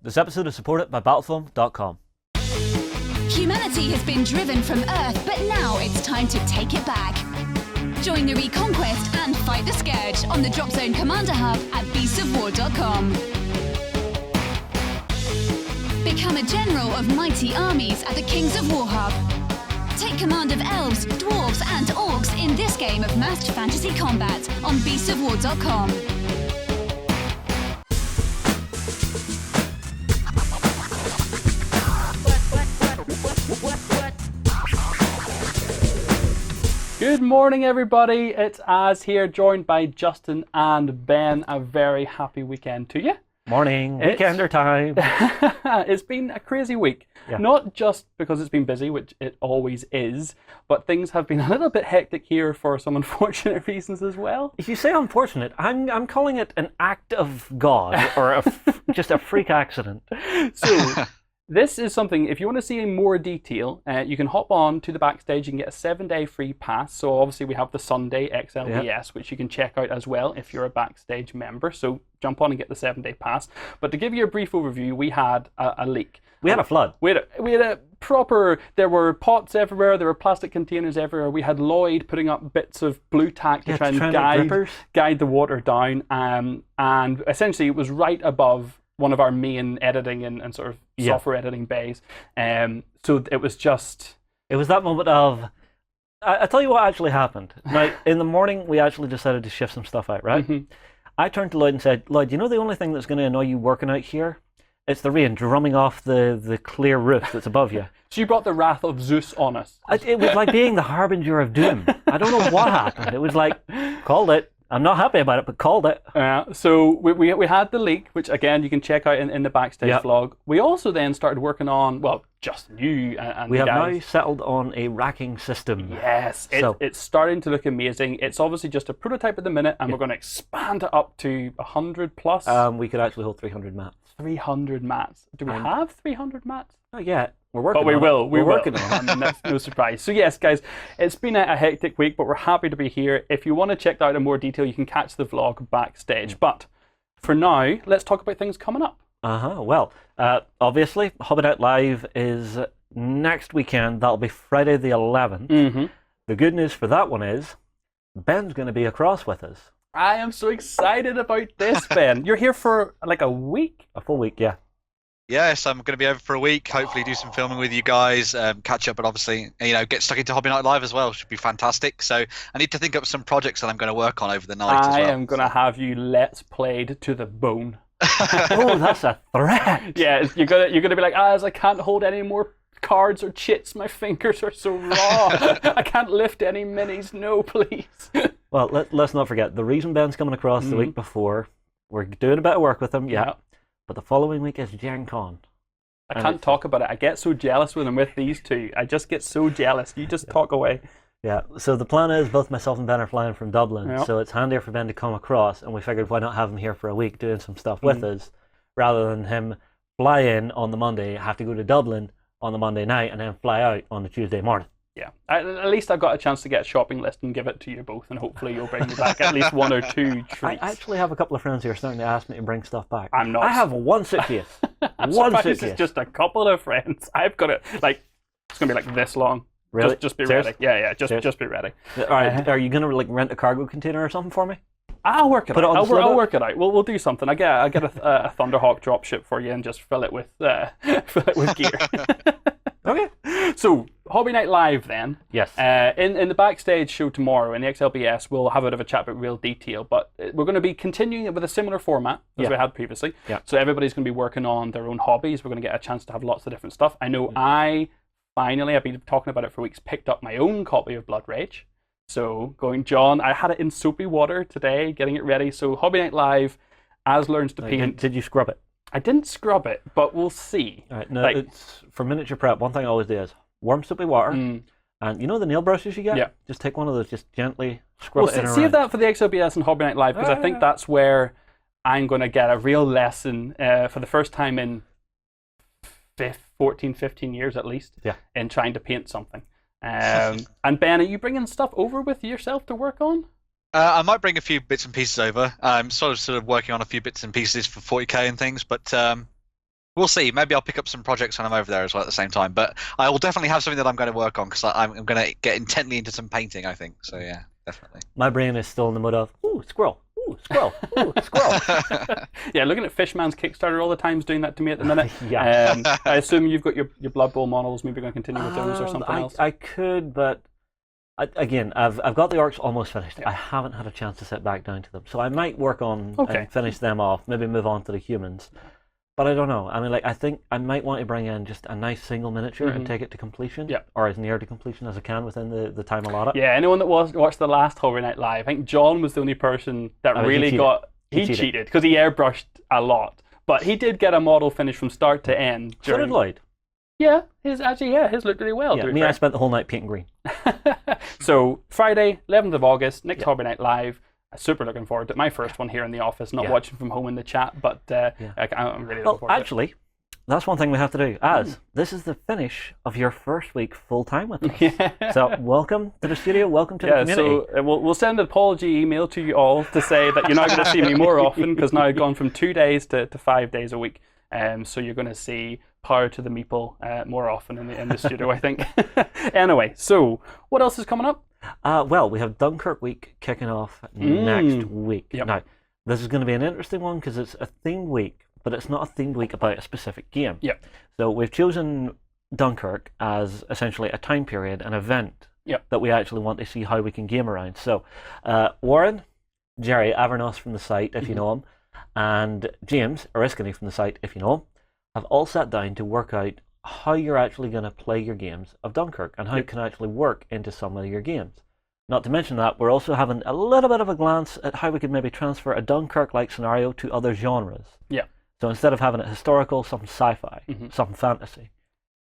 This episode is supported by Battlefilm.com. Humanity has been driven from Earth, but now it's time to take it back. Join the Reconquest and fight the Scourge on the Drop Zone Commander Hub at beastsofwar.com. Become a general of mighty armies at the Kings of War Hub. Take command of elves, dwarves, and orcs in this game of massed fantasy combat on beastsofwar.com. Good morning, everybody. It's Az here, joined by Justin and Ben. A very happy weekend to you. Morning, weekender time. It's been a crazy week. Yeah. Not just because it's been busy, which it always is, but things have been a little bit hectic here for some unfortunate reasons as well. If you say unfortunate, I'm calling it an act of God, or just a freak accident. So, this is something, if you want to see in more detail, you can hop on to the backstage. You can get a 7-day free pass. So obviously we have the Sunday XLBS, which you can check out as well if you're a backstage member. So jump on and get the 7-day pass. But to give you a brief overview, we had a leak. We had a flood. We had a proper, there were pots everywhere, there were plastic containers everywhere. We had Lloyd putting up bits of blue tack to try and guide the water down. And essentially it was right above one of our main editing and sort of software editing bays. So it was just... It was that moment of... I'll tell you what actually happened. Now, in the morning, we actually decided to shift some stuff out, right? Mm-hmm. I turned to Lloyd and said, Lloyd, you know the only thing that's going to annoy you working out here? It's the rain drumming off the clear roof that's above you. So you brought the wrath of Zeus on us. It was like being the harbinger of doom. I don't know what happened. It was like, called it. I'm not happy about it, but called it. So we had the leak, which again you can check out in the backstage vlog. We also then started working on, well, just you and we the have guys. now settled on a racking system. Yes, it's starting to look amazing. It's obviously just a prototype at the minute, and we're going to expand it up to 100 plus. We could actually hold 300 mats. 300 mats. Do we have 300 mats? Not yet. We're working on it. We're working on it. I mean, that's no surprise. So yes, guys, it's been a hectic week, but we're happy to be here. If you want to check that out in more detail, you can catch the vlog backstage. But for now, let's talk about things coming up. Well, obviously, Hobbit Out Live is next weekend. That'll be Friday the 11th. Mm-hmm. The good news for that one is Ben's going to be across with us. I am so excited about this, Ben. You're here for like a week? A full week, yeah. Yes, I'm going to be over for a week. Hopefully, do some filming with you guys, catch up, but obviously, get stuck into Hobby Night Live as well. Should be fantastic. So I need to think up some projects that I'm going to work on over the night as well. I am going to have you Let's Played to the bone. Oh, that's a threat. Yeah, you're gonna be like, I can't hold any more cards or chits. My fingers are so raw. I can't lift any minis. No, please. Well, let's not forget the reason Ben's coming across the week before. We're doing a bit of work with him, yeah. But the following week is Gen Con. I can't talk about it. I get so jealous when I'm with these two. I just get so jealous. You just talk away. Yeah, so the plan is both myself and Ben are flying from Dublin, so it's handier for Ben to come across, and we figured why not have him here for a week doing some stuff with us, rather than him fly in on the Monday, have to go to Dublin on the Monday night, and then fly out on the Tuesday morning. Yeah, at least I've got a chance to get a shopping list and give it to you both, and hopefully you'll bring me back at least one or two treats. I actually have a couple of friends who are starting to ask me to bring stuff back. I'm not. I have one suitcase. One suitcase. It's just a couple of friends. I've got it, it's going to be like this long. Really? Just be Serious? ready. Yeah, just be ready. All right, are you going to rent a cargo container or something for me? I'll work it out. I'll work it out. We'll do something. I get a Thunderhawk dropship for you and just fill it with gear. Okay. So, Hobby Night Live then. Yes. In the backstage show tomorrow in the XLBS, we'll have a bit of a chat about real detail, but we're going to be continuing it with a similar format as we had previously. Yeah. So everybody's going to be working on their own hobbies. We're going to get a chance to have lots of different stuff. I know I've been talking about it for weeks, picked up my own copy of Blood Rage. So John, I had it in soapy water today, getting it ready. So Hobby Night Live, Az learns to paint. Did you scrub it? I didn't scrub it, but we'll see. All right, no, it's for miniature prep. One thing I always do is warm soapy water, and you know the nail brushes you get? Yeah. Just take one of those, just gently scrub it in around. Save that for the XLBS and Hobby Night Live, because I think that's where I'm going to get a real lesson for the first time in 14, 15 years at least in trying to paint something. And Ben, are you bringing stuff over with yourself to work on? I might bring a few bits and pieces over. I'm sort of working on a few bits and pieces for 40k and things, but We'll see. Maybe I'll pick up some projects when I'm over there as well at the same time. But I will definitely have something that I'm going to work on because I'm going to get intently into some painting, I think. So yeah, definitely. My brain is still in the mode of, ooh, squirrel. Ooh, squirrel. Ooh, squirrel. Yeah, looking at Fishman's Kickstarter all the time is doing that to me at the minute. Yeah. I assume you've got your Blood Bowl models. Maybe going to continue with those or something else. I could, but again, I've got the orcs almost finished. Yeah. I haven't had a chance to sit back down to them, so I might work on and finish them off. Maybe move on to the humans. But I don't know. I mean, like, I think I might want to bring in just a nice single miniature and take it to completion, or as near to completion as I can within the time allotted. Yeah, anyone that watched the last Hobby Night Live, I think John was the only person that really got... He cheated because he airbrushed a lot. But he did get a model finished from start to end. So did Lloyd. Yeah, his looked really well. Yeah, me, I spent the whole night painting green. So, Friday, 11th of August, next Hobby Night Live. Super looking forward to it. My first one here in the office, not watching from home in the chat, but I'm really looking forward to it. Actually, that's one thing we have to do, as this is the finish of your first week full-time with us. Yeah. So welcome to the studio, welcome to the community. So we'll send an apology email to you all to say that you're not going to see me more often, because now I've gone from 2 days to 5 days a week. So you're going to see Power to the Meeple more often in the studio, I think. Anyway, so what else is coming up? Well, we have Dunkirk week kicking off next week. Yep. Now, this is going to be an interesting one because it's a themed week, but it's not a themed week about a specific game. Yep. So we've chosen Dunkirk as essentially a time period, an event that we actually want to see how we can game around. So Warren, Jerry Avernos from the site, if you know him, and James Oriskany from the site, if you know him, have all sat down to work out how you're actually going to play your games of Dunkirk and how it can actually work into some of your games. Not to mention that, we're also having a little bit of a glance at how we could maybe transfer a Dunkirk-like scenario to other genres. Yeah. So instead of having it historical, something sci-fi, something fantasy.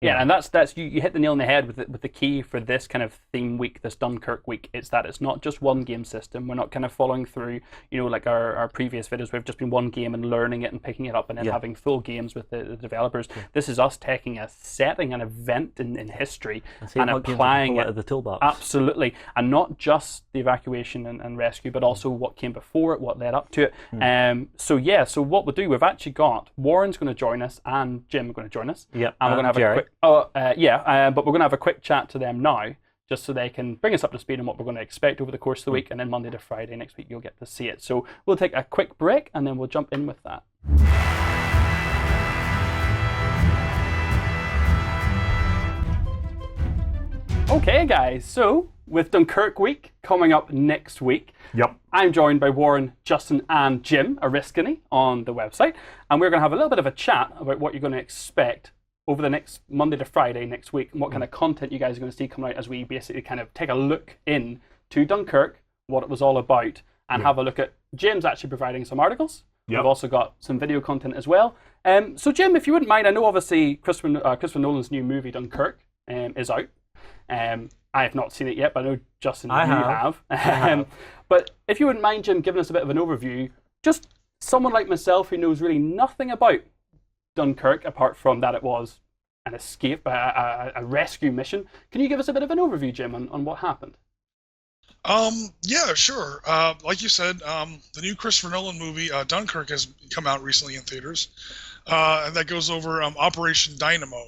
Yeah, and that's you hit the nail on the head with the key for this kind of theme week, this Dunkirk week. It's that it's not just one game system. We're not kind of following through, like our previous videos. We've just been one game and learning it and picking it up and then having full games with the developers. Yeah. This is us taking a setting, an event in history and applying it out of the toolbox. Absolutely, and not just the evacuation and rescue, but also what came before it, what led up to it. So what we'll do, we've actually got Warren's going to join us and Jim are going to join us. Yeah, and we're going to have Jerry. a quick. But we're going to have a quick chat to them now, just so they can bring us up to speed on what we're going to expect over the course of the week, and then Monday to Friday next week you'll get to see it. So we'll take a quick break, and then we'll jump in with that. Okay, guys, so with Dunkirk week coming up next week, I'm joined by Warren, Justin, and Jim Oriskany on the website, and we're going to have a little bit of a chat about what you're going to expect over the next Monday to Friday next week, and what kind of content you guys are going to see coming out as we basically kind of take a look in to Dunkirk, what it was all about, and have a look at Jim's actually providing some articles. We've also got some video content as well. So Jim, if you wouldn't mind, I know obviously Christopher Nolan's new movie Dunkirk is out. I have not seen it yet, but I know Justin, you have. But if you wouldn't mind, Jim, giving us a bit of an overview, just someone like myself who knows really nothing about Dunkirk, apart from that it was an escape, a rescue mission. Can you give us a bit of an overview, Jim, on what happened? Yeah, sure. Like you said, the new Christopher Nolan movie, Dunkirk, has come out recently in theaters. And that goes over Operation Dynamo.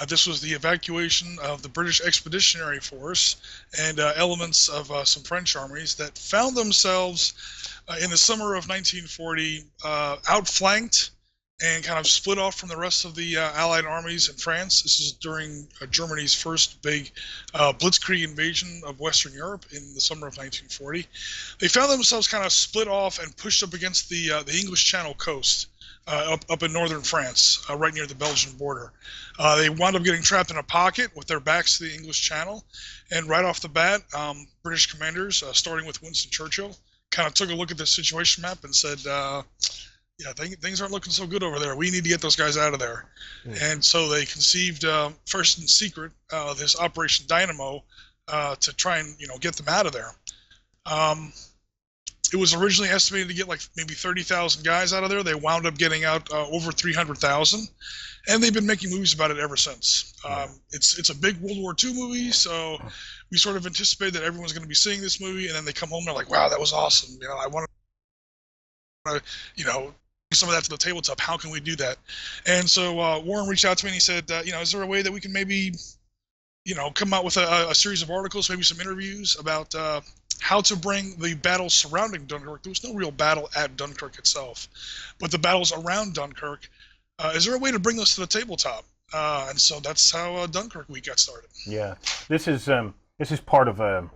This was the evacuation of the British Expeditionary Force and elements of some French armies that found themselves in the summer of 1940 outflanked and kind of split off from the rest of the Allied armies in France. This is during Germany's first big blitzkrieg invasion of Western Europe in the summer of 1940. They found themselves kind of split off and pushed up against the English Channel coast up in northern France, right near the Belgian border. They wound up getting trapped in a pocket with their backs to the English Channel, and right off the bat, British commanders, starting with Winston Churchill, kind of took a look at the situation map and said, yeah, things aren't looking so good over there. We need to get those guys out of there. And so they conceived, first in secret, this Operation Dynamo to try and get them out of there. It was originally estimated to get like maybe 30,000 guys out of there. They wound up getting out over 300,000, and they've been making movies about it ever since. It's a big World War II movie, so we sort of anticipate that everyone's going to be seeing this movie, and then they come home and they're like, "Wow, that was awesome! I want to, some of that to the tabletop. How can we do that? And so Warren reached out to me and he said, is there a way that we can maybe, come out with a series of articles, maybe some interviews about how to bring the battles surrounding Dunkirk. There was no real battle at Dunkirk itself, but the battles around Dunkirk. Is there a way to bring those to the tabletop? And so that's how Dunkirk Week got started. Yeah, this is part of a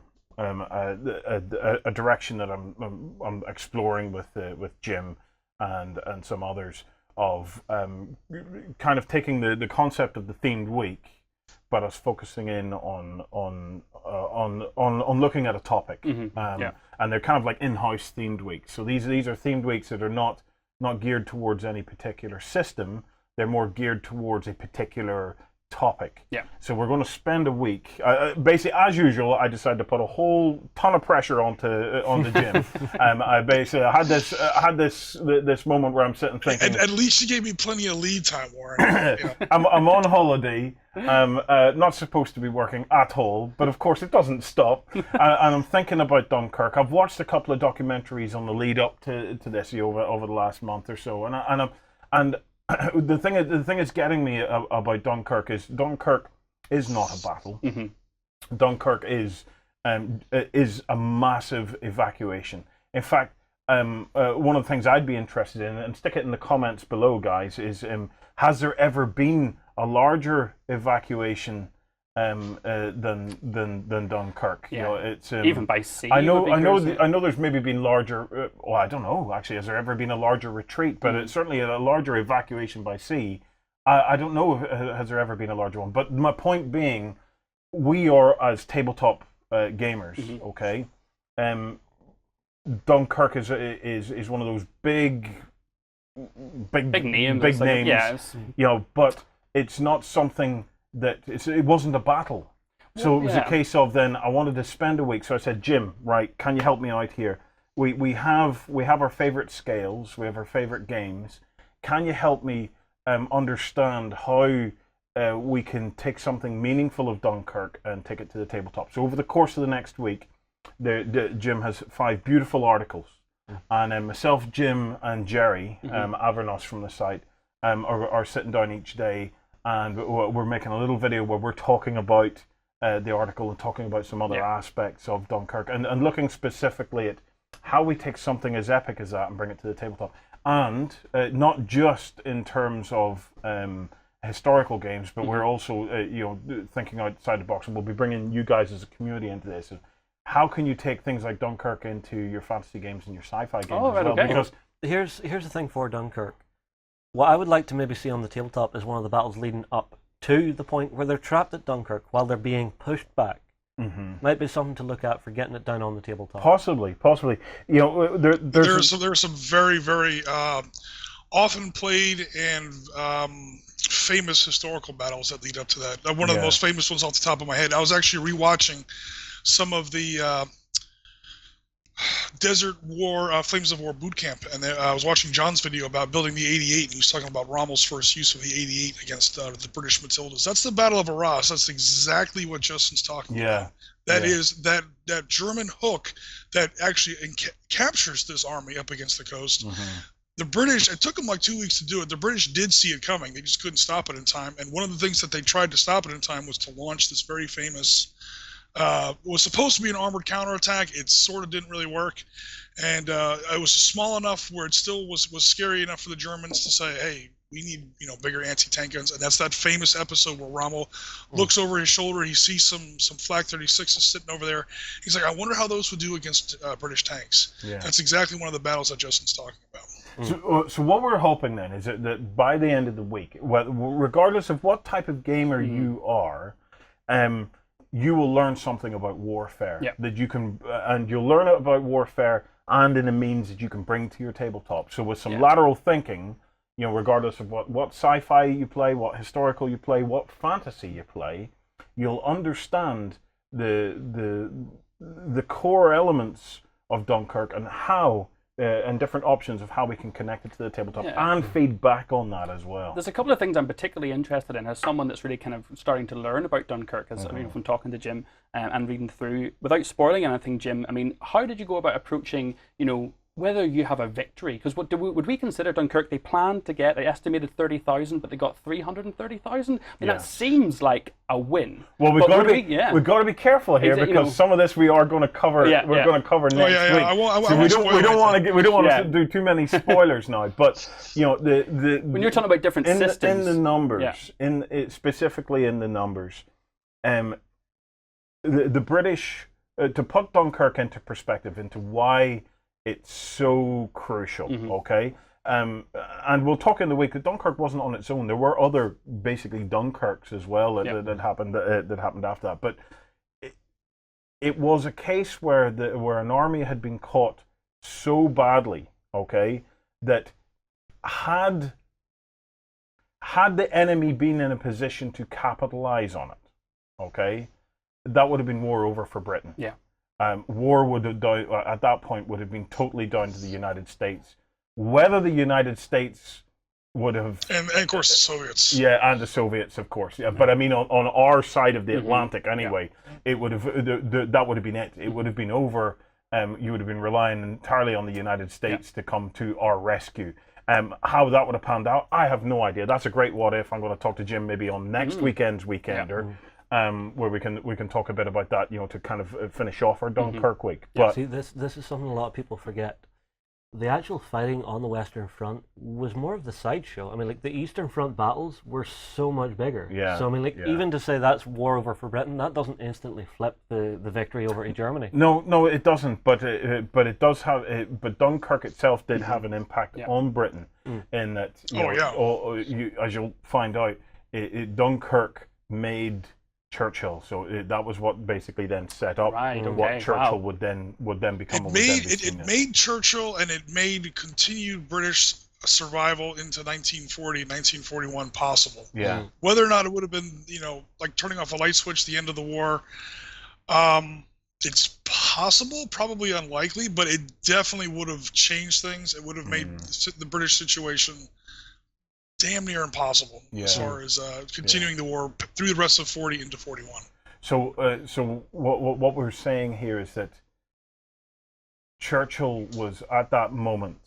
direction that I'm exploring with Jim and some others of kind of taking the concept of the themed week, but us focusing in on looking at a topic. And they're kind of like in-house themed weeks. So these are themed weeks that are not geared towards any particular system. They're more geared towards a particular topic. Yeah. So we're going to spend a week. Basically, as usual, I decided to put a whole ton of pressure onto Jim. I had this moment where I'm sitting thinking. At least you gave me plenty of lead time, Warren. I'm on holiday. Not supposed to be working at all, but of course it doesn't stop. And I'm thinking about Dunkirk. I've watched a couple of documentaries on the lead up to this over the last month or so, and the thing that's getting me about Dunkirk is not a battle. Dunkirk is a massive evacuation. In fact, one of the things I'd be interested in, and stick it in the comments below, guys, is has there ever been a larger evacuation than Dunkirk? Yeah. It's even by sea. I know. There's maybe been larger. Well, I don't know. Actually, has there ever been a larger retreat? But it's certainly a larger evacuation by sea. I don't know if has there ever been a larger one. But my point being, we are as tabletop gamers. Okay, Dunkirk is one of those big names. Yeah, but it's not something that it wasn't a battle. So it was a case of then I wanted to spend a week. So I said, Jim, right, can you help me out here? We have our favorite scales, we have our favorite games. Can you help me understand how we can take something meaningful of Dunkirk and take it to the tabletop? So over the course of the next week, Jim has 5 beautiful articles, and myself, Jim, and Jerry Avernos from the site are sitting down each day. And we're making a little video where we're talking about the article and talking about some other aspects of Dunkirk and looking specifically at how we take something as epic as that and bring it to the tabletop. And not just in terms of historical games, but we're also thinking outside the box, and we'll be bringing you guys as a community into this. How can you take things like Dunkirk into your fantasy games and your sci-fi games as well? Okay. Because here's the thing for Dunkirk. What I would like to maybe see on the tabletop is one of the battles leading up to the point where they're trapped at Dunkirk while they're being pushed back. Might be something to look at for getting it down on the tabletop. Possibly. There's some very, very often played and famous historical battles that lead up to that. One of the most famous ones off the top of my head. I was actually rewatching some of the Desert War, Flames of War boot camp, and I was watching John's video about building the 88, and he was talking about Rommel's first use of the 88 against the British Matildas. That's the Battle of Arras. That's exactly what Justin's talking about. That is that German hook that actually captures this army up against the coast. The British, it took them like 2 weeks to do it. The British did see it coming. They just couldn't stop it in time. And one of the things that they tried to stop it in time was to launch this very famous was supposed to be an armored counterattack. It sort of didn't really work, and it was small enough where it still was scary enough for the Germans to say, "Hey, we need bigger anti-tank guns." And that's that famous episode where Rommel looks over his shoulder. He sees some Flak 36s sitting over there. He's like, "I wonder how those would do against British tanks." That's exactly one of the battles that Justin's talking about. So what we're hoping then is that by the end of the week, regardless of what type of gamer you are, you will learn something about warfare that you can, and you'll learn about warfare and in a means that you can bring to your tabletop. So with some lateral thinking, regardless of what sci-fi you play, what historical you play, what fantasy you play, you'll understand the core elements of Dunkirk and how and different options of how we can connect it to the tabletop and feed back on that as well. There's a couple of things I'm particularly interested in as someone that's really kind of starting to learn about Dunkirk, as from talking to Jim and reading through. Without spoiling anything, Jim, how did you go about approaching, whether you have a victory, because would we consider Dunkirk? They planned to get, they estimated 30,000, but they got 330,000. I mean, that seems like a win. Well, we've got to be careful here because some of this we are going to cover. We're going to cover next week. We don't want to do too many spoilers now. But when you're talking about different systems in the numbers, specifically in the numbers, the British to put Dunkirk into perspective, into why it's so crucial, okay? And we'll talk in the week that Dunkirk wasn't on its own. There were other, basically, Dunkirks as well that happened after that. But it was a case where an army had been caught so badly, okay, that had the enemy been in a position to capitalize on it, okay, that would have been war over for Britain. Yeah. War would have at that point would have been totally down to the United States. Whether the United States would have, and of course the Soviets. Yeah, and the Soviets, of course. Yeah, but I mean, on our side of the Atlantic, anyway, it would have that would have been it. It would have been over. You would have been relying entirely on the United States to come to our rescue. How that would have panned out, I have no idea. That's a great what if. I'm going to talk to Jim maybe on next weekend's Weekender. Where we can talk a bit about that, to kind of finish off our Dunkirk week. But see, this is something a lot of people forget. The actual fighting on the Western Front was more of the sideshow. I mean, like the Eastern Front battles were so much bigger. Yeah. So I mean, even to say that's war over for Britain, that doesn't instantly flip the victory over to Germany. No, it doesn't. But it does have. But Dunkirk itself did have an impact on Britain in that. As you'll find out, Dunkirk made Churchill, so that was what basically then set up what Churchill would then become. It made Churchill, and it made continued British survival into 1940, 1941 possible. Yeah. Whether or not it would have been, like turning off a light switch at the end of the war, it's possible, probably unlikely, but it definitely would have changed things. It would have made the British situation damn near impossible as far as continuing the war through the rest of 40 into 41. So what we're saying here is that Churchill was at that moment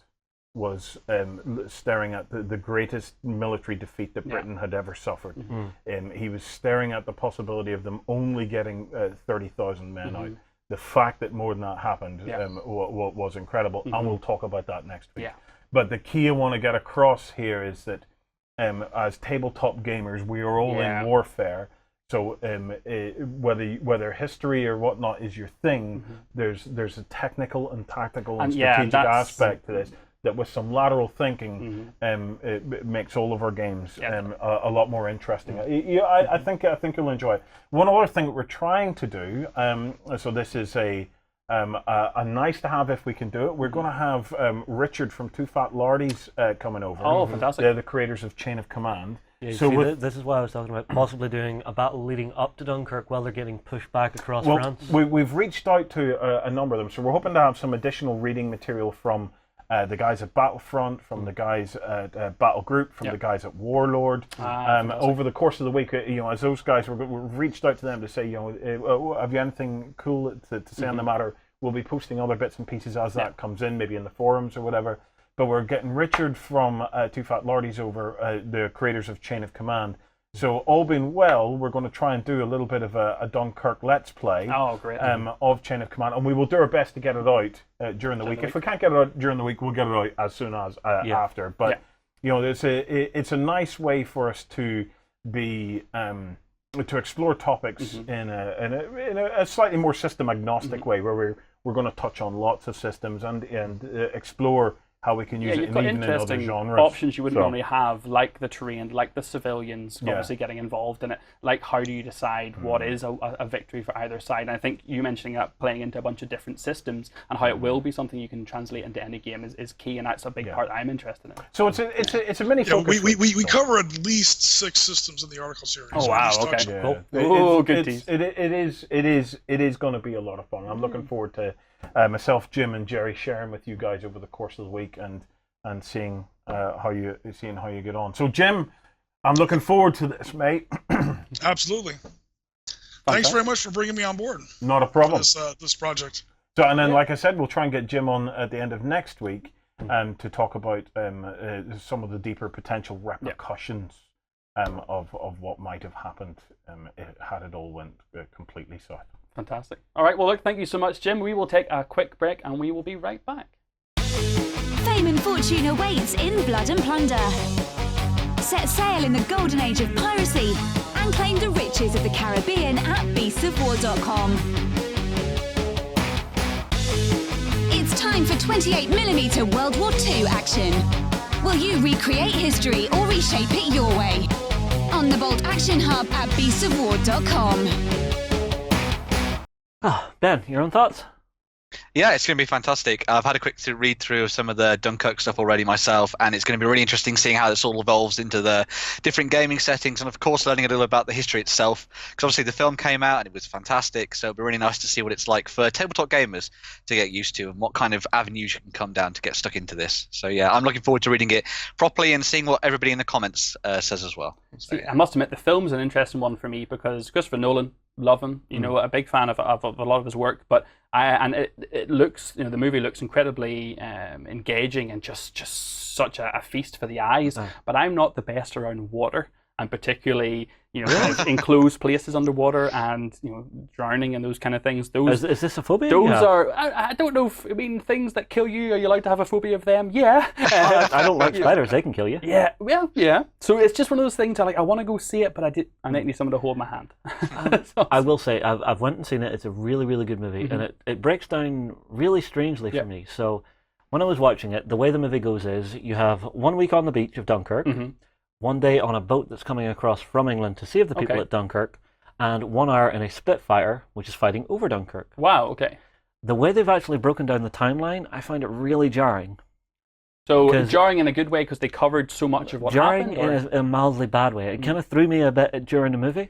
staring at the greatest military defeat that Britain had ever suffered. He was staring at the possibility of them only getting 30,000 men out. The fact that more than that happened was incredible, and we'll talk about that next week. But the key I want to get across here is that as tabletop gamers, we are all in warfare. So whether history or whatnot is your thing, there's a technical and tactical and strategic aspect to this that with some lateral thinking it makes all of our games a lot more interesting. I think you'll enjoy it. One other thing that we're trying to do, so this is a nice to have if we can do it. We're going to have Richard from Two Fat Lardies coming over. Oh, fantastic. They're the creators of Chain of Command. Yeah, so this is why I was talking about possibly doing a battle leading up to Dunkirk while they're getting pushed back across France. We've reached out to a number of them, so we're hoping to have some additional reading material from the guys at Battlefront, from the guys at Battle Group, from the guys at Warlord. Over the course of the week, as those guys, we've reached out to them to say, have you anything cool to say on the matter? We'll be posting other bits and pieces as that comes in, maybe in the forums or whatever. But we're getting Richard from Two Fat Lardies over, the creators of Chain of Command. So all being well, we're going to try and do a little bit of a Dunkirk Let's Play of Chain of Command, and we will do our best to get it out during the week. If we can't get it out during the week, we'll get it out as soon as after. But it's a nice way for us to be to explore topics in a slightly more system agnostic way, where we're going to touch on lots of systems and explore how we can use it even in other genres. Options you wouldn't normally have, like the terrain, like the civilians obviously getting involved in it. Like, how do you decide what is a victory for either side? And I think you mentioning that playing into a bunch of different systems and how it will be something you can translate into any game is key, and that's a big part that I'm interested in. So it's a mini focus. We cover at least 6 systems in the article series. Oh wow! Okay, cool. Good tease. It is going to be a lot of fun. I'm looking forward to myself, Jim, and Jerry sharing with you guys over the course of the week and seeing how you get on. So, Jim, I'm looking forward to this, mate. Absolutely. Thanks very much for bringing me on board. Not a problem. This project. So, and then, like I said, we'll try and get Jim on at the end of next week to talk about some of the deeper potential repercussions of what might have happened had it all went completely south. Fantastic. All right, well, look, thank you so much, Jim. We will take a quick break and we will be right back. Fame and fortune awaits in Blood and Plunder. Set sail in the golden age of piracy and claim the riches of the Caribbean at beastsofwar.com. It's time for 28mm World War II action. Will you recreate history or reshape it your way? On the Bolt Action Hub at beastsofwar.com. Ben, your own thoughts? Yeah, it's going to be fantastic. I've had a quick read through of some of the Dunkirk stuff already myself, and it's going to be really interesting seeing how this all evolves into the different gaming settings, and of course learning a little about the history itself, because obviously the film came out and it was fantastic, so it'll be really nice to see what it's like for tabletop gamers to get used to and what kind of avenues you can come down to get stuck into this. So yeah, I'm looking forward to reading it properly and seeing what everybody in the comments says as well. So, I must admit, the film's an interesting one for me because Christopher Nolan, love him, a big fan of a lot of his work, but it looks, the movie looks incredibly engaging and just such a feast for the eyes. But I'm not the best around water, and particularly kind of enclosed places underwater and drowning and those kind of things. Those is this a phobia? Those are I don't know. Things that kill you. Are you allowed to have a phobia of them? Yeah. I don't like spiders. They can kill you. Yeah. Well, yeah. So it's just one of those things. I want to go see it, but I need someone to hold my hand. I will say I've went and seen it. It's a really, really good movie, and it breaks down really strangely for me. So when I was watching it, the way the movie goes is you have 1 week on the beach of Dunkirk. 1 day on a boat that's coming across from England to save the people at Dunkirk, and 1 hour in a Spitfire, which is fighting over Dunkirk. Wow, okay. The way they've actually broken down the timeline, I find it really jarring. So jarring in a good way because they covered so much of what happened? Jarring in a mildly bad way. It kind of threw me a bit during the movie.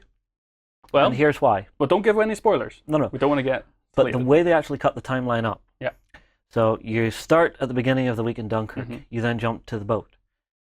Well, and here's why. But don't give away any spoilers. No. We don't want to get But the way they actually cut the timeline up. Yeah. So you start at the beginning of the week in Dunkirk. You then jump to the boat.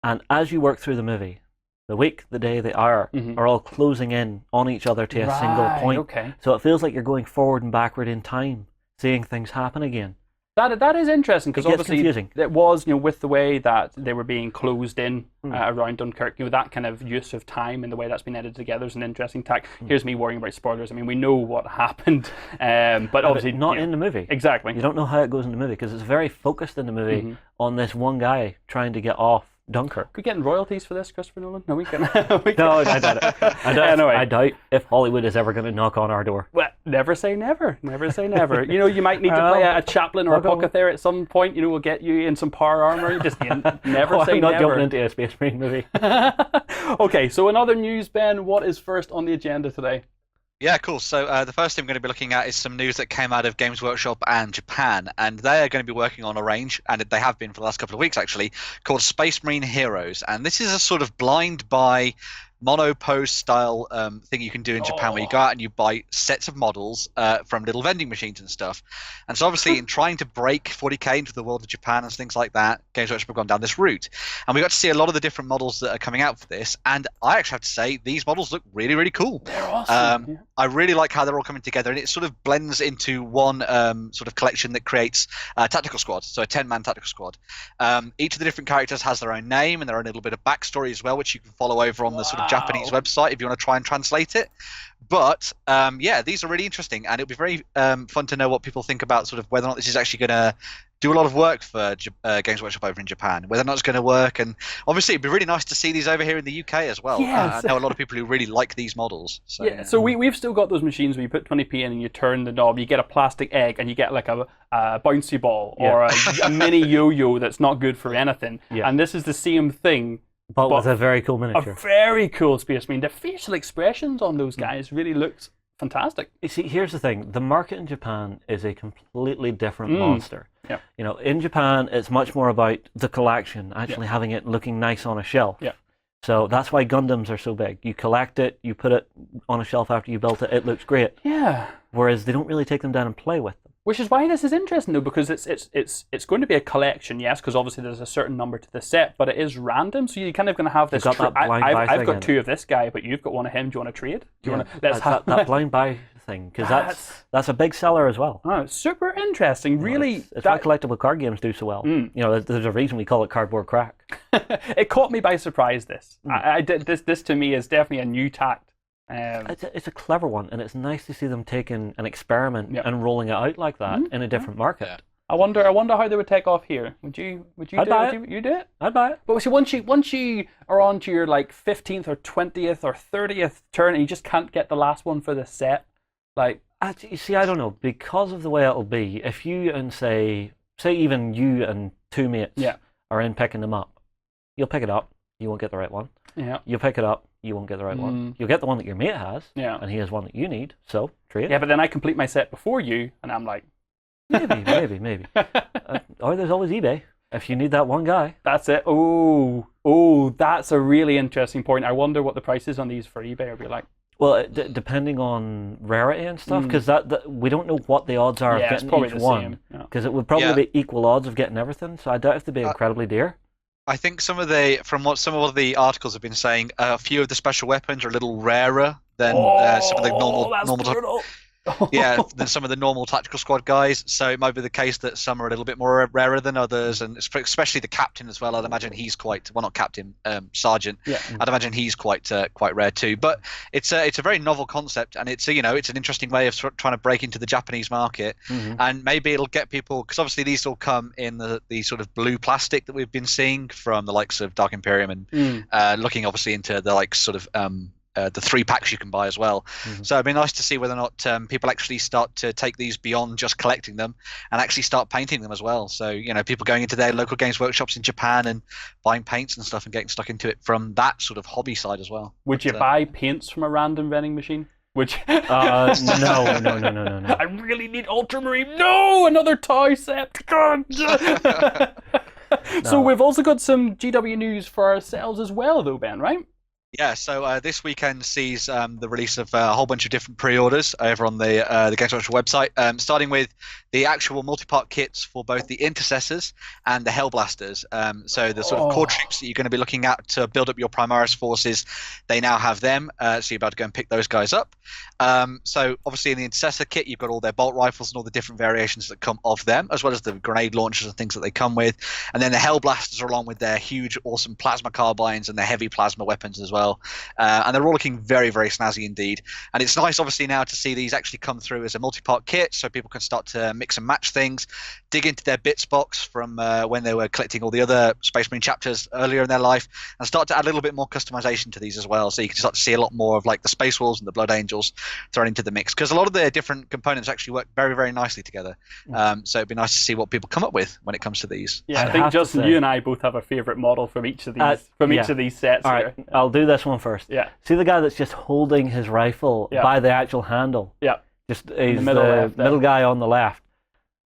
And as you work through the movie, the week, the day, the hour are all closing in on each other to a single point. Okay. So it feels like you're going forward and backward in time, seeing things happen again. That is interesting because obviously confusing. It was with the way that they were being closed in around Dunkirk. That kind of use of time and the way that's been edited together is an interesting tack. Here's me worrying about spoilers. We know what happened, but obviously not in the movie. Exactly. You don't know how it goes in the movie because it's very focused in the movie on this one guy trying to get off Dunkirk. Could we get royalties for this, Christopher Nolan? No, we can. No, I doubt it. I doubt if Hollywood is ever going to knock on our door. Well, never say never. Never say never. You might need to play a chaplain or a apothecary at some point. We'll get you in some power armor. You just never say never. I'm not jumping into a Space Marine movie. Okay, so in other news, Ben, what is first on the agenda today? Yeah, cool. So the first thing we're going to be looking at is some news that came out of Games Workshop and Japan, and they are going to be working on a range, and they have been for the last couple of weeks actually, called Space Marine Heroes. And this is a sort of blind buy, mono-pose style thing you can do in Japan, where you go out and you buy sets of models from little vending machines and stuff. And so obviously in trying to break 40k into the world of Japan and things like that, Games Workshop have gone down this route. And we got to see a lot of the different models that are coming out for this, and I actually have to say these models look really, really cool. They're awesome. I really like how they're all coming together, and it sort of blends into one sort of collection that creates a tactical squad, so a 10-man tactical squad. Each of the different characters has their own name and their own little bit of backstory as well, which you can follow over on the sort of Japanese website if you want to try and translate it. But yeah, these are really interesting, and it'll be very fun to know what people think about sort of whether or not this is actually going to do a lot of work for Games Workshop over in Japan, whether or not it's going to work. And obviously it'd be really nice to see these over here in the UK as well. Yes. I know a lot of people who really like these models. So, yeah, so we've still got those machines where you put 20p in and you turn the knob, you get a plastic egg and you get like a bouncy ball or a mini yo-yo that's not good for anything. Yeah. And this is the same thing. But with a very cool miniature. A very cool Space Marine. The facial expressions on those guys really looks fantastic. You see, here's the thing. The market in Japan is a completely different monster. Yeah. In Japan, it's much more about the collection, actually having it looking nice on a shelf. Yeah. So that's why Gundams are so big. You collect it, you put it on a shelf after you built it, it looks great. Yeah. Whereas they don't really take them down and play with them. Which is why this is interesting, though, because it's going to be a collection, yes, because obviously there's a certain number to the set, but it is random, so you're kind of going to have this. I've got 2 of this guy, but you've got 1 of him. Do you want to trade? Do you want to? That blind buy thing, because that's a big seller as well. Oh, super interesting. Really, it's why collectible card games do so well. You know, there's a reason we call it cardboard crack. It caught me by surprise. I did this to me is definitely a new tact. It's a clever one, and it's nice to see them taking an experiment and rolling it out like that in a different market. Yeah. I wonder how they would take off here. Would you I'd do buy it? You do it? I'd buy it. But see, once you are on to your like 15th or 20th or 30th turn, and you just can't get the last one for the set, like. You see, I don't know, because of the way it'll be. If you and say even you and two mates are in picking them up, you'll pick it up. You won't get the right one. Yeah. You'll pick it up. You won't get the right one. You'll get the one that your mate has. Yeah. And he has one that you need. So trade. Yeah, but then I complete my set before you, and I'm like. Maybe. Or there's always eBay if you need that one guy. That's it. Oh, that's a really interesting point. I wonder what the price is on these for eBay. Or be like, well, depending on rarity and stuff, because that we don't know what the odds are of getting each one. Because it would probably be equal odds of getting everything. So I doubt if they'd be incredibly dear. I think some of the articles have been saying, a few of the special weapons are a little rarer than some of the normal. Than some of the normal tactical squad guys. So it might be the case that some are a little bit more rarer than others, and especially the captain as well. I'd imagine he's not captain, sergeant. Yeah. I'd imagine he's quite rare too. But it's a very novel concept, and it's an interesting way of trying to break into the Japanese market, and maybe it'll get people, because obviously these all come in the sort of blue plastic that we've been seeing from the likes of Dark Imperium, and looking obviously into the like sort of. The 3 packs you can buy as well. So it'd be nice to see whether or not people actually start to take these beyond just collecting them and actually start painting them as well. So, people going into their local games workshops in Japan and buying paints and stuff and getting stuck into it from that sort of hobby side as well. Would you buy paints from a random vending machine? No. I really need Ultramarine. No, another toy set. So we've also got some GW news for ourselves as well, though, Ben, right? Yeah, so this weekend sees the release of a whole bunch of different pre-orders over on the Games Workshop website, starting with the actual multi-part kits for both the Intercessors and the Hellblasters. So the sort of core troops that you're going to be looking at to build up your Primaris forces, they now have them, so you're about to go and pick those guys up. So obviously in the Intercessor kit, you've got all their bolt rifles and all the different variations that come of them, as well as the grenade launchers and things that they come with. And then the Hellblasters are along with their huge, awesome plasma carbines and their heavy plasma weapons as well. And they're all looking very, very snazzy indeed. And it's nice, obviously, now to see these actually come through as a multi-part kit, so people can start to mix and match things, dig into their bits box from when they were collecting all the other Space Marine chapters earlier in their life, and start to add a little bit more customization to these as well. So you can start to see a lot more of like the Space Wolves and the Blood Angels thrown into the mix, because a lot of their different components actually work very, very nicely together. So it'd be nice to see what people come up with when it comes to these. Yeah, I think Justin, you and I both have a favorite model from each of these each of these sets. All right, I'll do this one first. Yeah. See the guy that's just holding his rifle by the actual handle? Yeah. Just he's the middle guy on the left.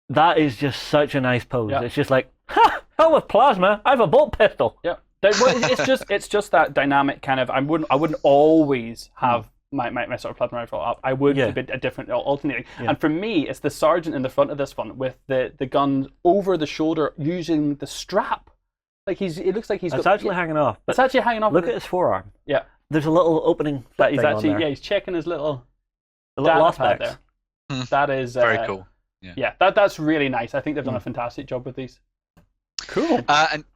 That is just such a nice pose. It's just like, hell with plasma, I have a bolt pistol. Yeah. It's just that dynamic kind of. I wouldn't always have my sort of plasma rifle up. I would a bit a different alternating. And for me, it's the sergeant in the front of this one with the gun over the shoulder using the strap. Like it looks like it's actually hanging off. It's actually hanging off. Look at his forearm. Yeah. There's a little opening. That he's actually he's checking his little aspects there. That is very cool. Yeah, that's really nice. I think they've done a fantastic job with these. Cool.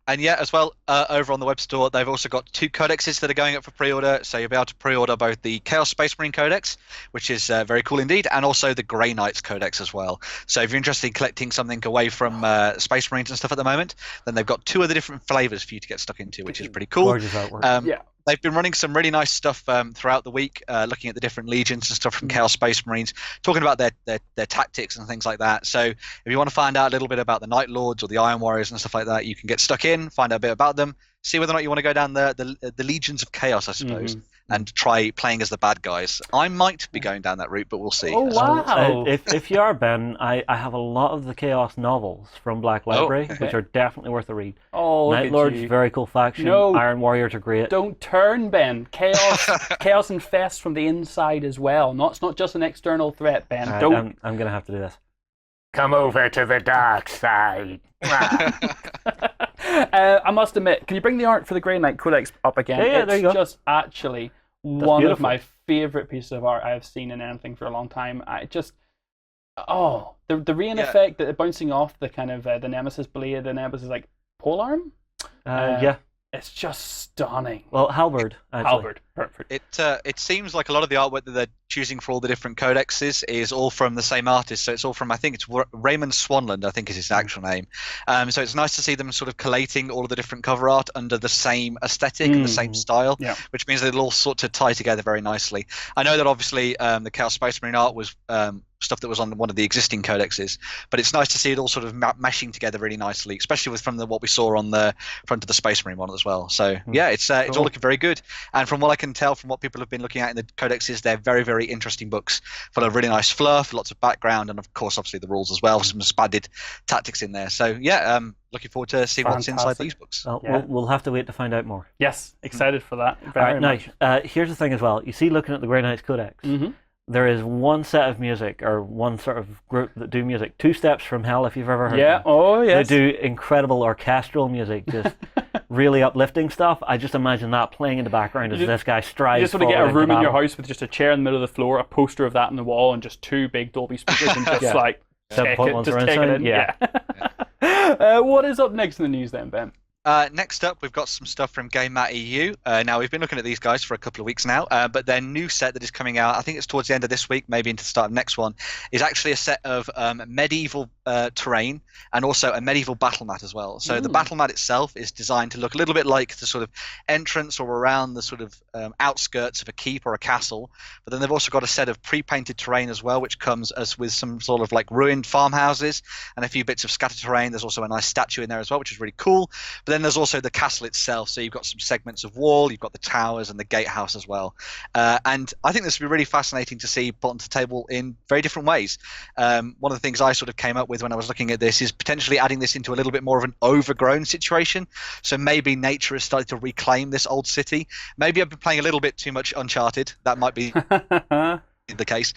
And yeah, as well, over on the web store, they've also got 2 codexes that are going up for pre-order. So you'll be able to pre-order both the Chaos Space Marine Codex, which is very cool indeed, and also the Grey Knights Codex as well. So if you're interested in collecting something away from Space Marines and stuff at the moment, then they've got 2 other different flavors for you to get stuck into, which is pretty cool. Gorgeous artwork. They've been running some really nice stuff throughout the week, looking at the different legions and stuff from Chaos Space Marines, talking about their tactics and things like that. So if you want to find out a little bit about the Night Lords or the Iron Warriors and stuff like that, you can get stuck in, find out a bit about them, see whether or not you want to go down the Legions of Chaos, I suppose, and try playing as the bad guys. I might be going down that route, but we'll see. Oh, wow. If you are, Ben, I have a lot of the Chaos novels from Black Library, which are definitely worth a read. Oh, Night Lords, very cool faction. No, Iron Warriors are great. Don't turn, Ben. Chaos infests from the inside as well. It's not just an external threat, Ben. Right, don't. I'm going to have to do this. Come over to the dark side. I must admit, can you bring the art for the Grey Knight Codex up again? Yeah, there you go. It's just actually one of my favorite pieces of art I've seen in anything for a long time. I just, the rain effect, the bouncing off the kind of the Nemesis blade, the Nemesis like polearm. Yeah. It's just stunning. Well, Halberd, actually. Halberd, perfect. It seems like a lot of the artwork that they're choosing for all the different codexes is all from the same artist. So it's all from, I think it's Raymond Swanland, I think is his actual name. So it's nice to see them sort of collating all of the different cover art under the same aesthetic and the same style, which means they'll all sort of tie together very nicely. I know that obviously the Chaos Space Marine art was stuff that was on one of the existing codexes, but it's nice to see it all sort of meshing together really nicely, especially from what we saw on the front of the Space Marine one as well. So yeah, it's all looking very good. And from what I can tell from what people have been looking at in the codexes, they're very, very interesting books full of really nice fluff, lots of background, and of course obviously the rules as well, some spadded tactics in there. So yeah, looking forward to see what's inside these books. Well, we'll have to wait to find out more. Yes, excited for that. Very much. Now, here's the thing as well. You see, looking at the Grey Knights Codex, there is one set of music, or one sort of group that do music, Two Steps from Hell, if you've ever heard of them. Oh yes. They do incredible orchestral music, just really uplifting stuff. I just imagine that playing in the background as this guy strives. You just want to get a room in your house with just a chair in the middle of the floor, a poster of that on the wall, and just two big Dolby speakers, and just take it in. Yeah. What is up next in the news then, Ben? Next up, we've got some stuff from Game Mat EU. Now, we've been looking at these guys for a couple of weeks now, but their new set that is coming out, I think it's towards the end of this week, maybe into the start of next one, is actually a set of medieval terrain and also a medieval battle mat as well. So the battle mat itself is designed to look a little bit like the sort of entrance or around the sort of outskirts of a keep or a castle, but then they've also got a set of pre-painted terrain as well, which comes as with some sort of like ruined farmhouses and a few bits of scattered terrain. There's also a nice statue in there as well, which is really cool. But then there's also the castle itself, so you've got some segments of wall, you've got the towers and the gatehouse as well. And I think this would be really fascinating to see put onto the table in very different ways. One of the things I sort of came up with when I was looking at this is potentially adding this into a little bit more of an overgrown situation. So maybe nature has started to reclaim this old city. Maybe I've been playing a little bit too much Uncharted. That might be the case.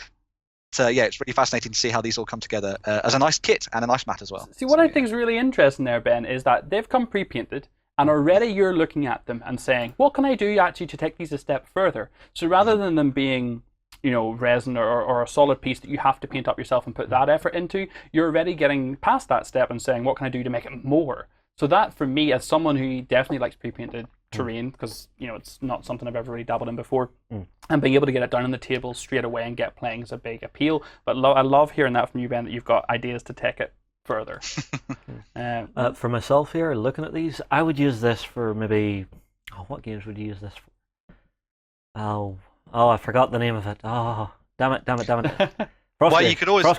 So yeah, it's really fascinating to see how these all come together as a nice kit and a nice mat as well. See, what I think is really interesting there, Ben, is that they've come pre-painted, and already you're looking at them and saying, what can I do actually to take these a step further? So rather than them being, resin or a solid piece that you have to paint up yourself and put that effort into, you're already getting past that step and saying, what can I do to make it more? So that, for me, as someone who definitely likes pre-painted terrain, because it's not something I've ever really dabbled in before, and being able to get it down on the table straight away and get playing is a big appeal. But I love hearing that from you, Ben, that you've got ideas to take it further. For myself here, looking at these, I would use this for maybe... what games would you use this for? I forgot the name of it. Oh, damn it. Well, you could always, if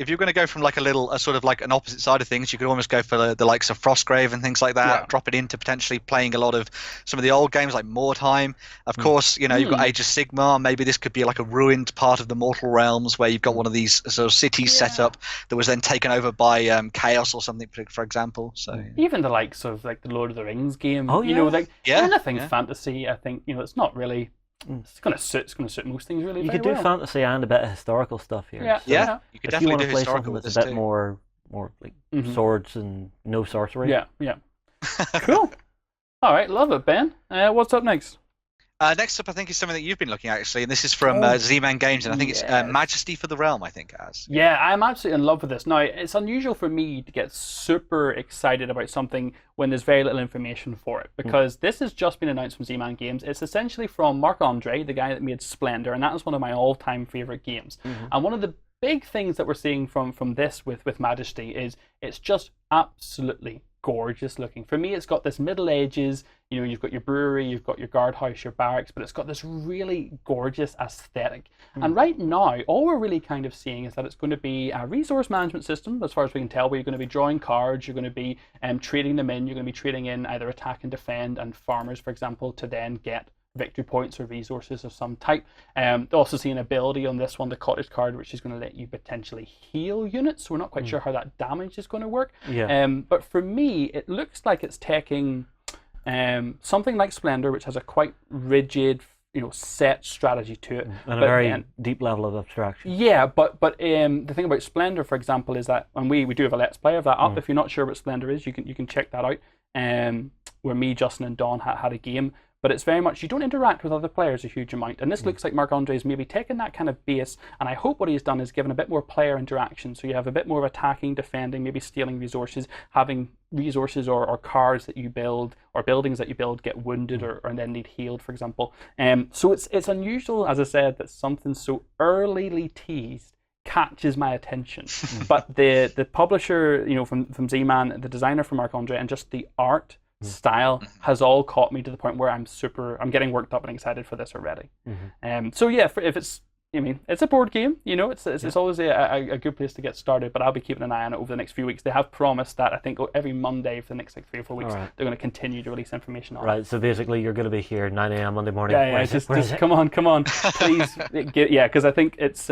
you're going to go from like a sort of like an opposite side of things, you could almost go for the likes of Frostgrave and things like that. Drop it into potentially playing a lot of some of the old games like Mordheim. Of course, you've got Age of Sigmar. Maybe this could be like a ruined part of the Mortal Realms where you've got one of these sort of cities set up that was then taken over by Chaos or something, for example. So even the likes of like the Lord of the Rings game. Anything fantasy. I think it's not really. It's going to suit most things really. You could do fantasy and a bit of historical stuff here. Yeah. You could definitely do If you historical want to play something that's a bit more like swords and no sorcery. Yeah. Cool. All right, love it, Ben. What's up next? Next up, I think, is something that you've been looking at, actually, and this is from Z-Man Games, and I think it's Majesty for the Realm, I think, as. Yeah, I'm absolutely in love with this. Now, it's unusual for me to get super excited about something when there's very little information for it, because this has just been announced from Z-Man Games. It's essentially from Marc-Andre, the guy that made Splendor, and that is one of my all-time favourite games. And one of the big things that we're seeing from this with Majesty is it's just absolutely gorgeous looking. For me, it's got this Middle Ages, you've got your brewery, you've got your guardhouse, your barracks, but it's got this really gorgeous aesthetic. And right now, all we're really kind of seeing is that it's going to be a resource management system, as far as we can tell, where you're going to be drawing cards, you're going to be trading them in, you're going to be trading in either attack and defend and farmers, for example, to then get victory points or resources of some type. Also see an ability on this one, the Cottage card, which is going to let you potentially heal units. So we're not quite sure how that damage is going to work. But for me, it looks like it's taking something like Splendor, which has a quite rigid, set strategy to it, and a very deep level of abstraction. Yeah, but the thing about Splendor, for example, is that, and we do have a Let's Play of that up. If you're not sure what Splendor is, you can check that out. Where me, Justin, and Don had a game. but it's very much, you don't interact with other players a huge amount. And this looks like Marc-André's maybe taken that kind of base, and I hope what he's done is given a bit more player interaction. So you have a bit more of attacking, defending, maybe stealing resources, having resources or cars that you build or buildings that you build get wounded or then need healed, for example. So it's unusual, as I said, that something so earlyly teased catches my attention. But the publisher, from Z-Man, the designer from Marc-André, and just the art style has all caught me to the point where I'm getting worked up and excited for this already. So yeah, if it's, it's a board game, it's always a good place to get started, but I'll be keeping an eye on it over the next few weeks. They have promised that I think every Monday for the next 3 or 4 weeks, they're going to continue to release information on it. Right, so basically you're going to be here 9 a.m. Monday morning. Yeah, just come on, please. Because I think it's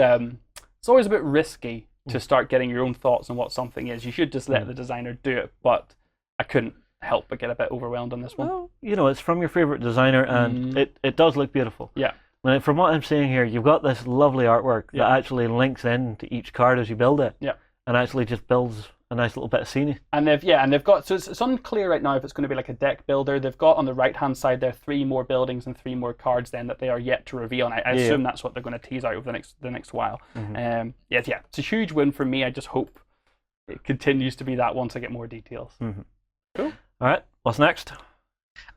always a bit risky to start getting your own thoughts on what something is. You should just let the designer do it, but I couldn't help but get a bit overwhelmed on this one. Well, it's from your favorite designer, and it does look beautiful. Yeah. Now, from what I'm seeing here, you've got this lovely artwork that actually links into each card as you build it. Yeah. And actually just builds a nice little bit of scenery. And they've got, so it's unclear right now if it's going to be like a deck builder. They've got on the right hand side there 3 more buildings and 3 more cards then that they are yet to reveal. And I assume that's what they're going to tease out over the next while. It's a huge win for me. I just hope it continues to be that once I get more details. Cool. All right, what's next?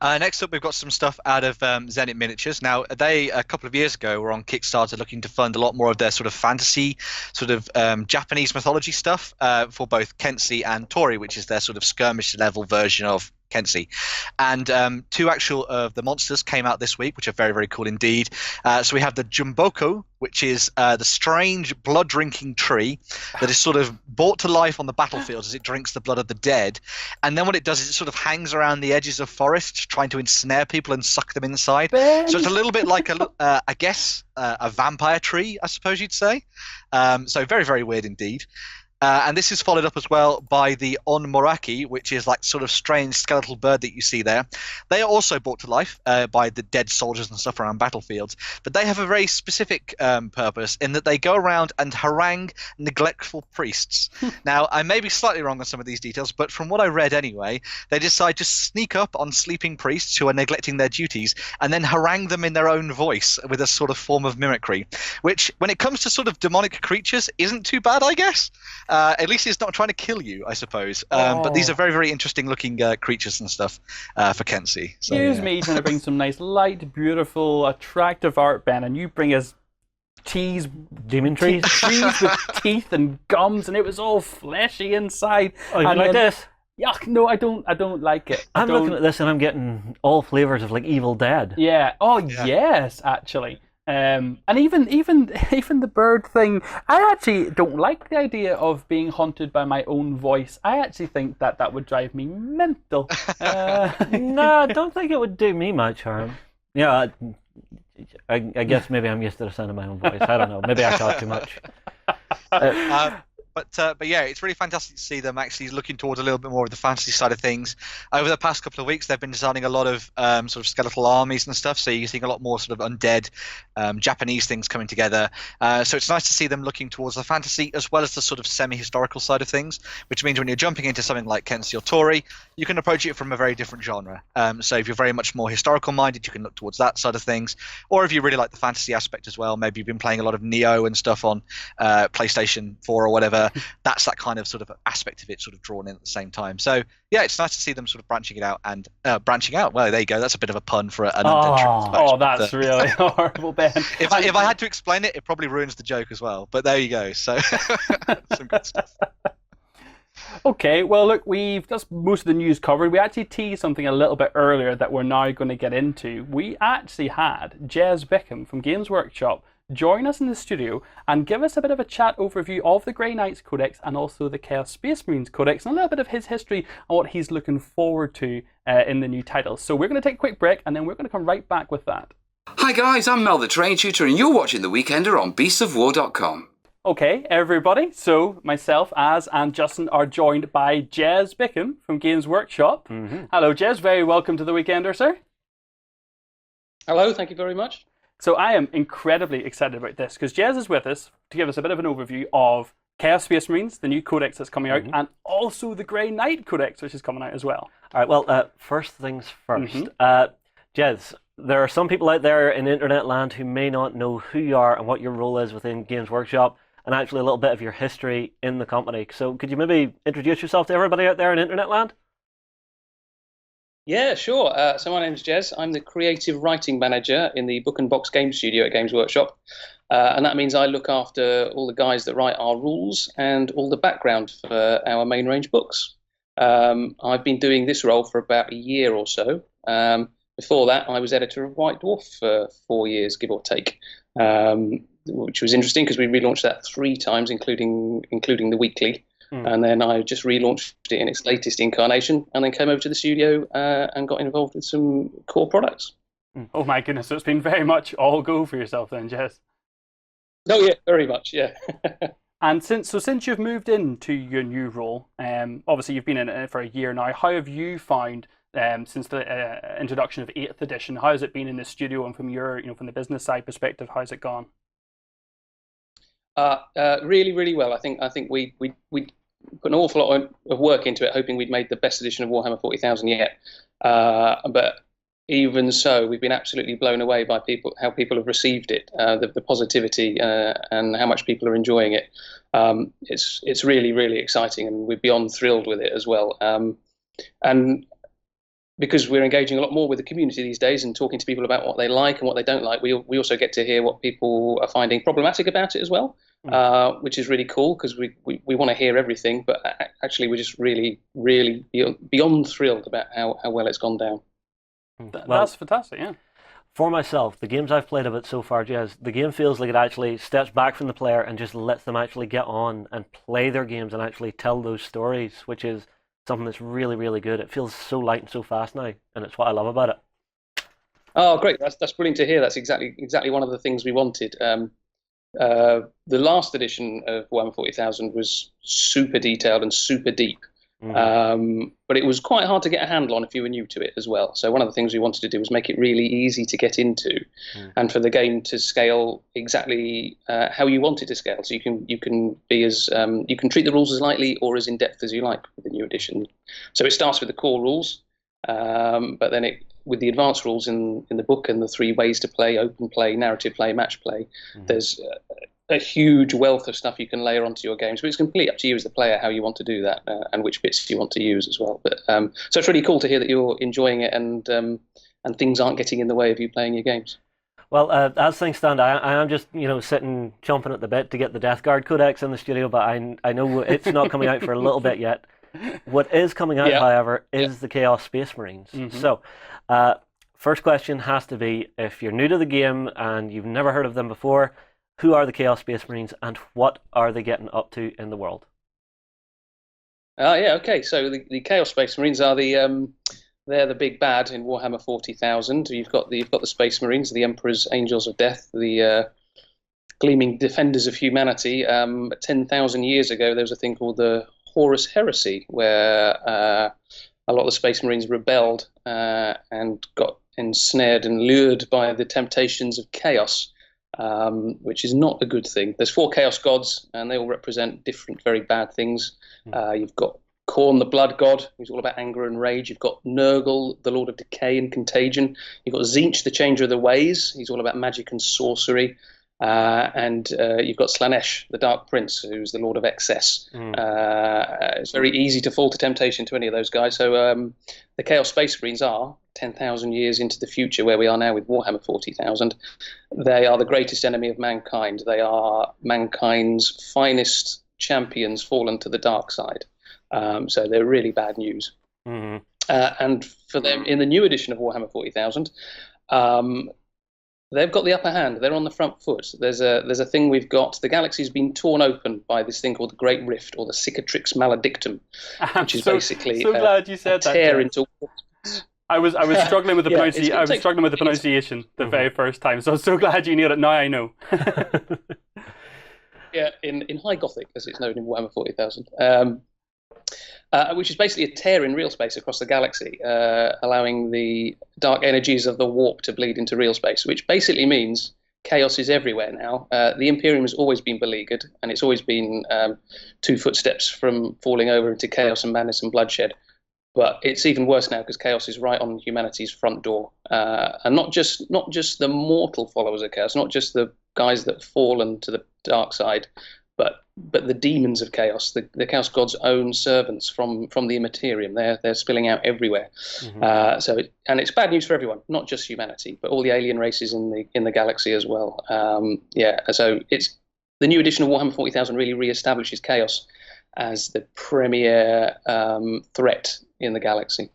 Next up, we've got some stuff out of Zenit Miniatures. Now, they, a couple of years ago, were on Kickstarter looking to fund a lot more of their sort of fantasy, sort of Japanese mythology stuff for both Kensi and Tori, which is their sort of skirmish-level version of Kensi. And 2 actual of the monsters came out this week, which are very, very cool indeed. So we have the Jumboko, which is the strange blood-drinking tree that is sort of brought to life on the battlefield as it drinks the blood of the dead. And then what it does is it sort of hangs around the edges of forests, trying to ensnare people and suck them inside. So it's a little bit like, a vampire tree, I suppose you'd say. So very, very weird indeed. And this is followed up as well by the Onmoraki, which is like sort of strange skeletal bird that you see there. They are also brought to life by the dead soldiers and stuff around battlefields, but they have a very specific purpose in that they go around and harangue neglectful priests. Now, I may be slightly wrong on some of these details, but from what I read anyway, they decide to sneak up on sleeping priests who are neglecting their duties and then harangue them in their own voice with a sort of form of mimicry, which, when it comes to sort of demonic creatures, isn't too bad, I guess. At least it's not trying to kill you, I suppose. But these are very, very interesting looking creatures and stuff for Kensi. So, Here's me trying to bring some nice, light, beautiful, attractive art, Ben, and you bring us trees with teeth and gums, and it was all fleshy inside. Oh, you like this? Yuck! No, I don't like it. I'm looking at this and I'm getting all flavors of like Evil Dead. Yeah. Oh, yes, actually. And even the bird thing, I actually don't like the idea of being haunted by my own voice. I actually think that would drive me mental. No, I don't think it would do me much harm. Yeah, I guess maybe I'm used to the sound of my own voice. I don't know. Maybe I talk too much. But yeah, it's really fantastic to see them actually looking towards a little bit more of the fantasy side of things. Over the past couple of weeks, they've been designing a lot of sort of skeletal armies and stuff, so you're seeing a lot more sort of undead Japanese things coming together. So it's nice to see them looking towards the fantasy as well as the sort of semi-historical side of things, which means when you're jumping into something like Kensi or Tori, you can approach it from a very different genre. So if you're very much more historical minded, you can look towards that side of things. Or if you really like the fantasy aspect as well, maybe you've been playing a lot of Neo and stuff on PlayStation 4 or whatever, that's that kind of sort of aspect of it sort of drawn in at the same time. So yeah, it's nice to see them sort of branching it out and branching out. Well, there you go. That's a bit of a pun for an undead tree. Oh, that's really horrible, Ben. If I had to explain it, it probably ruins the joke as well. But there you go. So some good stuff. Okay, well, look, that's most of the news covered. We actually teased something a little bit earlier that we're now going to get into. We actually had Jez Bickham from Games Workshop join us in the studio and give us a bit of a chat overview of the Grey Knights Codex and also the Chaos Space Marines Codex and a little bit of his history and what he's looking forward to in the new titles. So we're going to take a quick break and then we're going to come right back with that. Hi guys, I'm Mel the Terrain Tutor and you're watching The Weekender on beastsofwar.com. Okay, everybody, so myself, Az, and Justin are joined by Jez Bickham from Games Workshop. Mm-hmm. Hello, Jez. Very welcome to The Weekender, sir. Hello, thank you very much. So I am incredibly excited about this because Jez is with us to give us a bit of an overview of Chaos Space Marines, the new codex that's coming out, and also the Grey Knight Codex, which is coming out as well. All right, well, first things first. Jez, there are some people out there in internet land who may not know who you are and what your role is within Games Workshop, and actually a little bit of your history in the company. So could you maybe introduce yourself to everybody out there in internet land? Yeah, sure. So my name's Jez. I'm the creative writing manager in the Book and Box game studio at Games Workshop. And that means I look after all the guys that write our rules and all the background for our main range books. I've been doing this role for about a year or so. Before that, I was editor of White Dwarf for 4 years, give or take, which was interesting because we relaunched that 3 times, including the weekly. And then I just relaunched it in its latest incarnation, and then came over to the studio and got involved with some core products. Oh my goodness, so it's been very much all go for yourself then, Jez. Oh yeah, very much, yeah. And since you've moved into your new role, obviously you've been in it for a year now. How have you found since the introduction of 8th edition? How has it been in the studio, and from your, from the business side perspective, how's it gone? Really, really well. I think we put an awful lot of work into it, hoping we'd made the best edition of Warhammer 40,000 yet. But even so, we've been absolutely blown away by how people have received it, the positivity, and how much people are enjoying it. It's really, really exciting, and we're beyond thrilled with it as well. And because we're engaging a lot more with the community these days and talking to people about what they like and what they don't like, we also get to hear what people are finding problematic about it as well, which is really cool because we want to hear everything. But actually, we're just really, really beyond thrilled about how well it's gone down. That's fantastic, yeah. For myself, the games I've played of it so far, Jez, the game feels like it actually steps back from the player and just lets them actually get on and play their games and actually tell those stories, which is something that's really, really good. It feels so light and so fast now, and it's what I love about it. Oh, great! That's brilliant to hear. That's exactly one of the things we wanted. The last edition of Warhammer 40,000 was super detailed and super deep, but it was quite hard to get a handle on if you were new to it as well. So one of the things we wanted to do was make it really easy to get into, and for the game to scale exactly how you want it to scale. So you can be as you can treat the rules as lightly or as in depth as you like with the new edition. So it starts with the core rules, but then with the advanced rules in the book and the 3 ways to play: open play, narrative play, match play. There's a huge wealth of stuff you can layer onto your games, but it's completely up to you as the player how you want to do that, and which bits you want to use as well. But so it's really cool to hear that you're enjoying it, and things aren't getting in the way of you playing your games. Well, as things stand, I am just sitting chomping at the bit to get the Death Guard Codex in the studio, but I know it's not coming out for a little bit yet. What is coming out, however, is the Chaos Space Marines. So, first question has to be, if you're new to the game and you've never heard of them before, who are the Chaos Space Marines and what are they getting up to in the world? Yeah, okay. So the Chaos Space Marines are they're the big bad in Warhammer 40,000. You've got the Space Marines, the Emperor's Angels of Death, the gleaming defenders of humanity. 10,000 years ago, there was a thing called the Horus Heresy, where a lot of the Space Marines rebelled and got ensnared and lured by the temptations of chaos, which is not a good thing. There's 4 chaos gods, and they all represent different, very bad things. You've got Khorne, the Blood God, who's all about anger and rage. You've got Nurgle, the Lord of Decay and Contagion. You've got Tzeentch, the Changer of the Ways. He's all about magic and sorcery. And you've got Slanesh, the Dark Prince, who's the Lord of Excess. It's very easy to fall to temptation to any of those guys. So the Chaos Space Marines are 10,000 years into the future, where we are now with Warhammer 40,000. They are the greatest enemy of mankind. They are mankind's finest champions fallen to the dark side. So they're really bad news. And for them, in the new edition of Warhammer 40,000, they've got the upper hand. They're on the front foot. There's a thing we've got. The galaxy's been torn open by this thing called the Great Rift, or the Cicatrix Maledictum, which is basically so glad you said that, tear into. I was struggling with the pronunciation. I was struggling with the pronunciation the very first time. So I'm so glad you knew it. Now I know. Yeah, in High Gothic, as it's known in Warhammer 40,000. Which is basically a tear in real space across the galaxy, allowing the dark energies of the warp to bleed into real space, which basically means chaos is everywhere now. The Imperium has always been beleaguered, and it's always been 2 footsteps from falling over into chaos and madness and bloodshed. But it's even worse now because Chaos is right on humanity's front door, and not just the mortal followers of Chaos, not just the guys that have fallen to the dark side, but the demons of Chaos, the Chaos God's own servants from the Immaterium. They're spilling out everywhere. And it's bad news for everyone, not just humanity, but all the alien races in the galaxy as well. So it's the new edition of Warhammer 40,000 really reestablishes Chaos as the premier threat in the galaxy.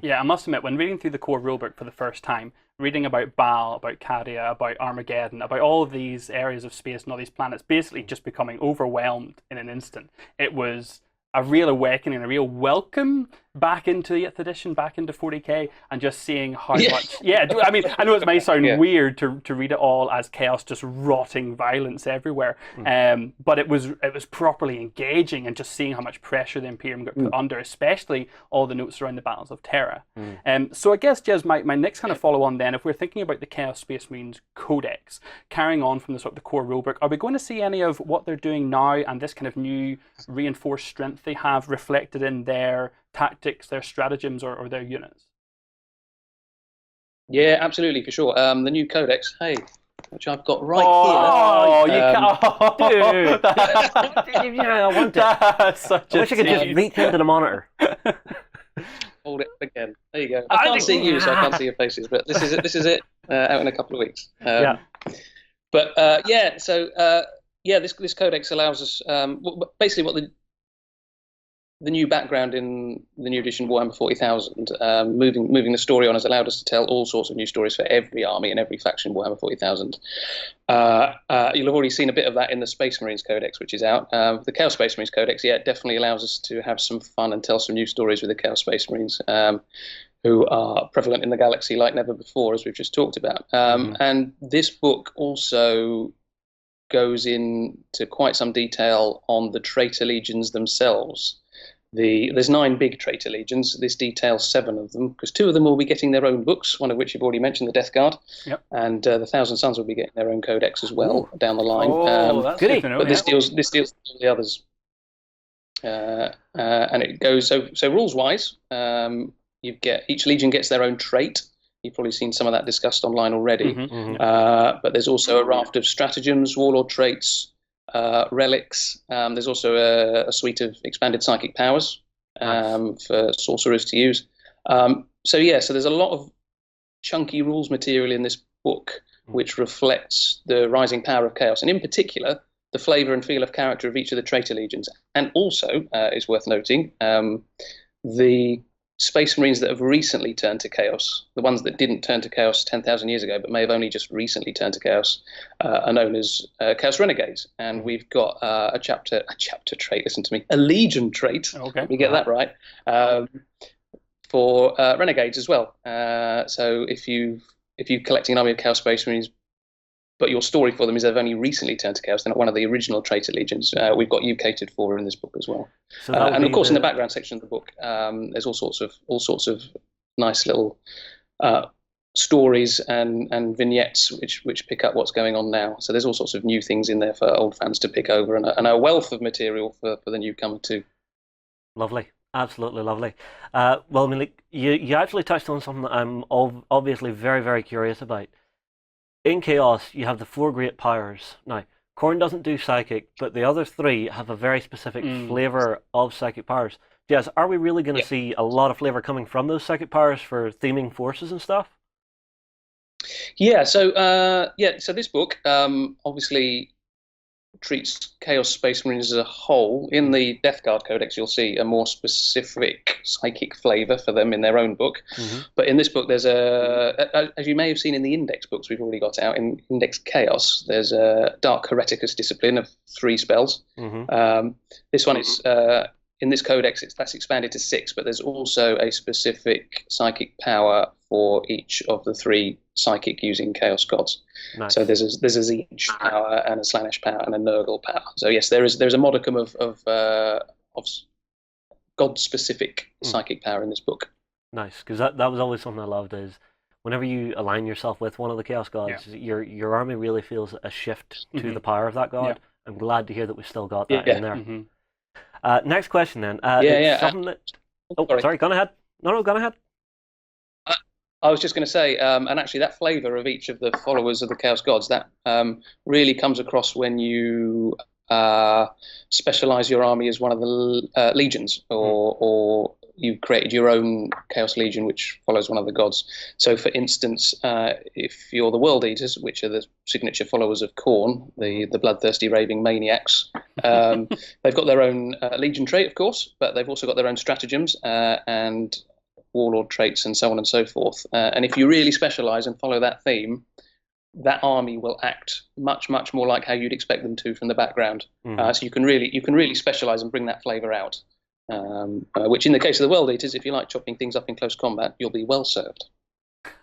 Yeah, I must admit, when reading through the core rulebook for the first time, reading about Baal, about Cadia, about Armageddon, about all of these areas of space and all these planets basically just becoming overwhelmed in an instant, it was a real awakening, a real welcome back into the 8th edition, back into 40k, and just seeing how much... Yeah, I mean, I know it may sound weird to read it all as Chaos, just rotting violence everywhere, but it was properly engaging, and just seeing how much pressure the Imperium got put under, especially all the notes around the battles of Terra. So I guess, Jez, my next kind of follow-on then, if we're thinking about the Chaos Space Marines Codex, carrying on from the sort of the core rulebook, are we going to see any of what they're doing now and this kind of new reinforced strength they have reflected in their tactics, their stratagems, or their units? Yeah, absolutely, for sure. The new Codex, which I've got right here. You can't. Yeah, I want it. I wish I could just reach into the monitor. Hold it again. There you go. I can't see you, so I can't see your faces, but this is it. This is it. Out in a couple of weeks. This Codex allows us basically what the new background in the new edition Warhammer 40,000, moving the story on, has allowed us to tell all sorts of new stories for every army and every faction in Warhammer 40,000. You'll have already seen a bit of that in the Space Marines Codex, which is out. The Chaos Space Marines Codex, it definitely allows us to have some fun and tell some new stories with the Chaos Space Marines, who are prevalent in the galaxy like never before, as we've just talked about. And this book also goes into quite some detail on the traitor legions themselves. There's 9 big traitor legions. This details 7 of them, because 2 of them will be getting their own books, one of which you've already mentioned, the Death Guard. And the Thousand Sons will be getting their own codex as well down the line. That's good to know. But this deals with the others. And it goes, so rules-wise, each legion gets their own trait. You've probably seen some of that discussed online already. But there's also a raft of stratagems, warlord traits, relics. There's also a suite of expanded psychic powers for sorcerers to use. So there's a lot of chunky rules material in this book which reflects the rising power of Chaos, and in particular the flavour and feel of character of each of the traitor legions. And also, it's worth noting, the Space Marines that have recently turned to Chaos, the ones that didn't turn to Chaos 10,000 years ago, but may have only just recently turned to Chaos, are known as Chaos Renegades. And we've got a chapter trait, listen to me, a Legion trait, let me get that right, for Renegades as well. So if you're collecting an army of Chaos Space Marines, but your story for them is they've only recently turned to Chaos, they're not one of the original traitor legions, we've got you catered for in this book as well. So and of course, in the background section of the book, there's all sorts of nice little stories and vignettes which pick up what's going on now. So there's all sorts of new things in there for old fans to pick over, and a wealth of material for the newcomer too. Lovely. Absolutely lovely. Well, I mean, you actually touched on something that I'm obviously very, very curious about. In Chaos, you have the 4 great powers. Now, Khorne doesn't do psychic, but the other 3 have a very specific flavour of psychic powers. Jez, are we really going to see a lot of flavour coming from those psychic powers for theming forces and stuff? So this book obviously treats Chaos Space Marines as a whole. In the Death Guard Codex, you'll see a more specific psychic flavour for them in their own book. But in this book, there's as you may have seen in the Index books we've already got out, in Index Chaos, there's a Dark Hereticus discipline of 3 spells. This one is, in this Codex, that's expanded to 6, but there's also a specific psychic power for each of the 3 psychic using Chaos Gods. Nice. So there's a Tzeentch power and a Slaanesh power and a Nurgle power. So yes, there's a modicum of God-specific psychic power in this book. Nice, because that was always something I loved, is whenever you align yourself with one of the Chaos Gods, your army really feels a shift to the power of that God. I'm glad to hear that we've still got that in there. Next question then. Something that Sorry, gone ahead. No, gone ahead. I was just going to say, and actually that flavour of each of the followers of the Chaos Gods, that really comes across when you specialise your army as one of the legions, or you created your own Chaos Legion, which follows one of the gods. So, for instance, if you're the World Eaters, which are the signature followers of Khorne, the bloodthirsty raving maniacs, they've got their own Legion trait, of course, but they've also got their own stratagems and warlord traits and so on and so forth. And if you really specialise and follow that theme, that army will act much, much more like how you'd expect them to from the background. So you can really specialise and bring that flavour out. Which, in the case of the World Eaters, if you like chopping things up in close combat, you'll be well served.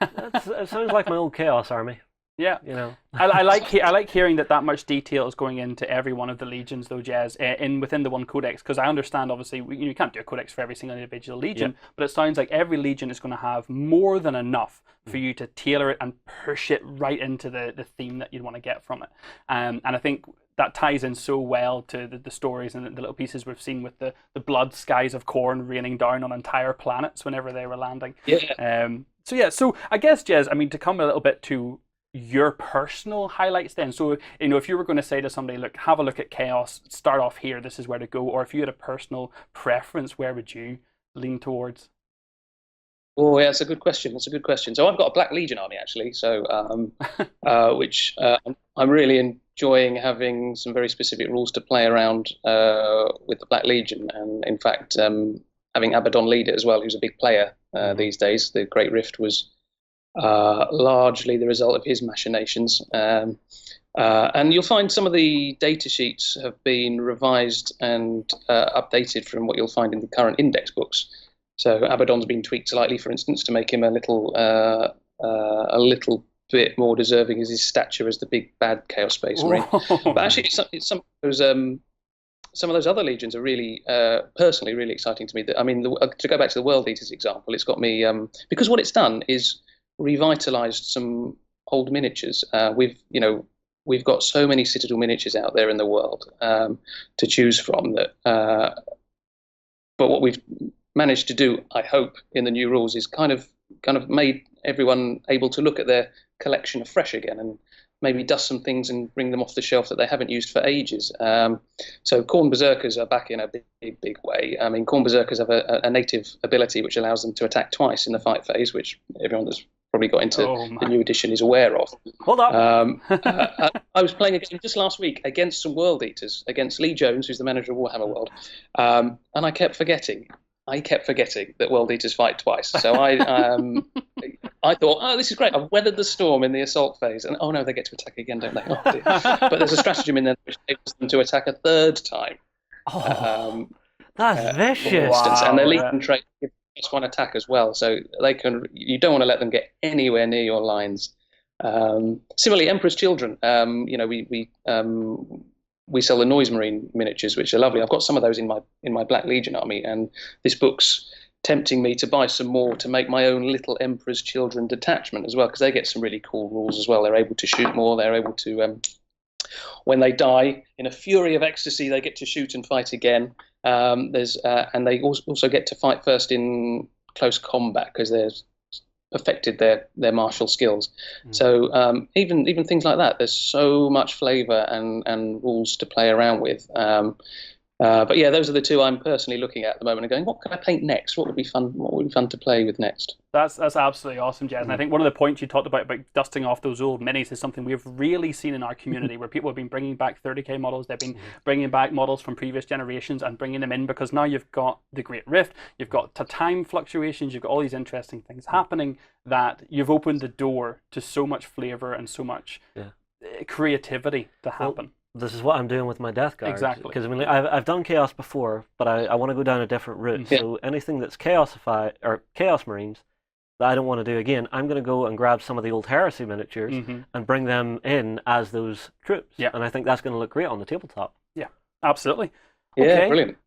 It sounds like my old Chaos army. Yeah, you know, I like hearing that much detail is going into every one of the legions, though, Jez, within the one codex, because I understand obviously you can't do a codex for every single individual legion, but it sounds like every legion is going to have more than enough for you to tailor it and push it right into the theme that you'd want to get from it. And I think that ties in so well to the stories and the little pieces we've seen with the blood skies of Khorne raining down on entire planets whenever they were landing. So I guess, Jez, I mean, to come a little bit to your personal highlights then. So, you know, if you were going to say to somebody, look, have a look at Chaos, start off here, this is where to go, or if you had a personal preference, where would you lean towards? Oh, yeah, that's a good question. So I've got a Black Legion army, actually, so which I'm really enjoying having some very specific rules to play around with the Black Legion, and in fact, having Abaddon lead it as well, who's a big player these days. The Great Rift was largely the result of his machinations. And you'll find some of the data sheets have been revised and updated from what you'll find in the current index books. So Abaddon's been tweaked slightly, for instance, to make him a little bit more deserving as his stature as the big bad Chaos Space Marine. But actually, some of those other legions are really, personally, really exciting to me. I mean, to go back to the World Eaters example, it's got me because what it's done is revitalized some old miniatures. We've got so many Citadel miniatures out there in the world to choose from that. But what we've managed to do, I hope, in the new rules is kind of made everyone able to look at their collection afresh again and maybe dust some things and bring them off the shelf that they haven't used for ages. So Khorne Berserkers are back in a big way. I mean, Khorne Berserkers have a native ability which allows them to attack twice in the fight phase, which everyone that's probably got into the new edition is aware of. Hold up. I was playing a game just last week against some World Eaters, against Lee Jones, who's the manager of Warhammer World, and I kept forgetting that World Eaters fight twice. So I thought, oh, this is great. I've weathered the storm in the assault phase. And oh no, they get to attack again, don't they? Oh dear. But there's a stratagem in there which enables them to attack a third time. That's vicious. Wow, and their Legion trait gives just one attack as well. So you don't want to let them get anywhere near your lines. Similarly, Emperor's Children. We sell the Noise Marine miniatures, which are lovely. I've got some of those in my Black Legion army, and this book's tempting me to buy some more to make my own little Emperor's Children detachment as well, because they get some really cool rules as well. They're able to shoot more. They're able to, when they die, in a fury of ecstasy, they get to shoot and fight again. And they also get to fight first in close combat because they're perfected their martial skills. So even things like that, there's so much flavour and rules to play around with. But yeah, those are the two I'm personally looking at the moment and going, what can I paint next? What would be fun? What would be fun to play with next? That's absolutely awesome, Jez. And I think one of the points you talked about dusting off those old minis is something we've really seen in our community, where people have been bringing back 30k models. They've been bringing back models from previous generations and bringing them in, because now you've got the Great Rift, you've got time fluctuations, you've got all these interesting things happening, that you've opened the door to so much flavour and so much creativity to happen. This is what I'm doing with my Death Guard. Exactly. Because I mean, I've done Chaos before, but I want to go down a different route. So anything that's Chaosified or Chaos Marines that I don't want to do again, I'm going to go and grab some of the old Heresy miniatures and bring them in as those troops. Yeah. And I think that's going to look great on the tabletop. Yeah, absolutely. Yeah, okay. Brilliant.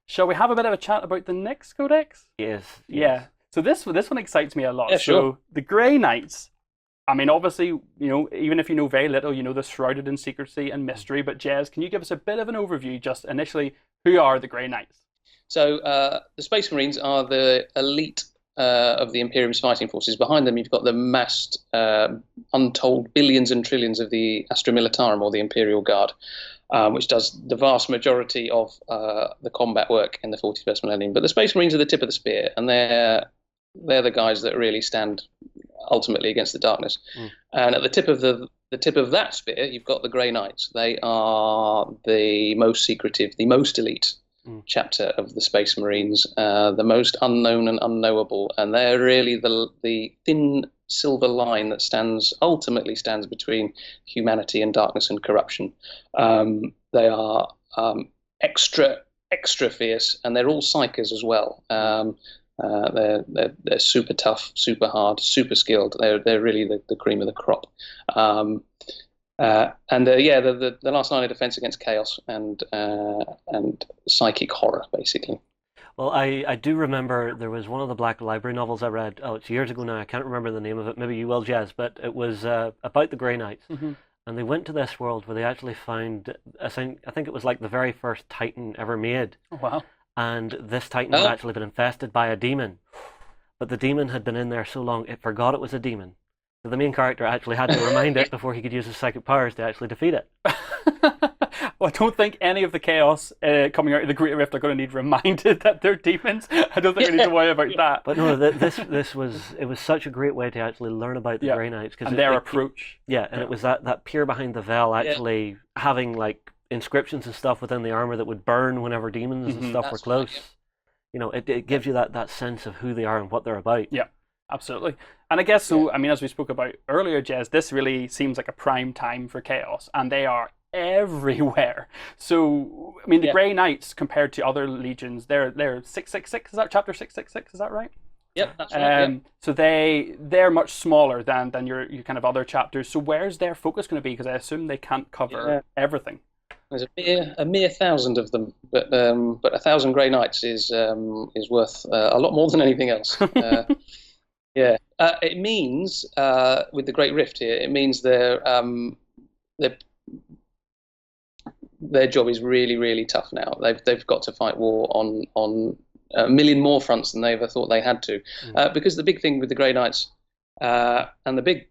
Shall we have a bit of a chat about the next Codex? Yes. Yeah. So this one excites me a lot. Yeah, sure. So the Grey Knights. I mean, obviously, even if you know very little, they're shrouded in secrecy and mystery. But Jez, can you give us a bit of an overview, just initially, who are the Grey Knights? So the Space Marines are the elite of the Imperium's fighting forces. Behind them, you've got the massed, untold billions and trillions of the Astra Militarum, or the Imperial Guard, which does the vast majority of the combat work in the 41st millennium. But the Space Marines are the tip of the spear, and they're the guys that really stand ultimately against the darkness. And at the tip of that spear, you've got the Grey Knights. They are the most secretive, the most elite chapter of the Space Marines, the most unknown and unknowable, and they're really the thin silver line that ultimately stands between humanity and darkness and corruption. They are extra fierce, and they're all psychers as well. They're super tough, super hard, super skilled. They're really the cream of the crop. The last line of defense against chaos and psychic horror, basically. Well, I do remember there was one of the Black Library novels I read. Oh, it's years ago now. I can't remember the name of it. Maybe you will, Jez. But it was about the Grey Knights, and they went to this world where they actually found, I think it was like the very first Titan ever made. Oh, wow! And this Titan had actually been infested by a demon, but the demon had been in there so long it forgot it was a demon. So the main character actually had to remind it before he could use his psychic powers to actually defeat it. Well, I don't think any of the chaos coming out of the Great Rift are going to need reminded that they're demons. I don't think we need to worry about that. But no, this was such a great way to actually learn about the Grey Knights, and their approach. It was that peer behind the veil actually having like inscriptions and stuff within the armor that would burn whenever demons and stuff were close. Right, You know, it gives you that sense of who they are and what they're about. Yeah. Absolutely. And I guess so, I mean, as we spoke about earlier, Jez, this really seems like a prime time for chaos, and they are everywhere. So, I mean, the Grey Knights, compared to other legions, they're 666, is that chapter 666, is that right? Yep, that's right. So they're much smaller than your kind of other chapters. So where's their focus going to be? Because I assume they can't cover everything. There's a mere 1,000 of them, but 1,000 Grey Knights is worth a lot more than anything else. It means with the Great Rift here, it means their job is really, really tough now. They've got to fight war on a million more fronts than they ever thought they had to, because the big thing with the Grey Knights and the big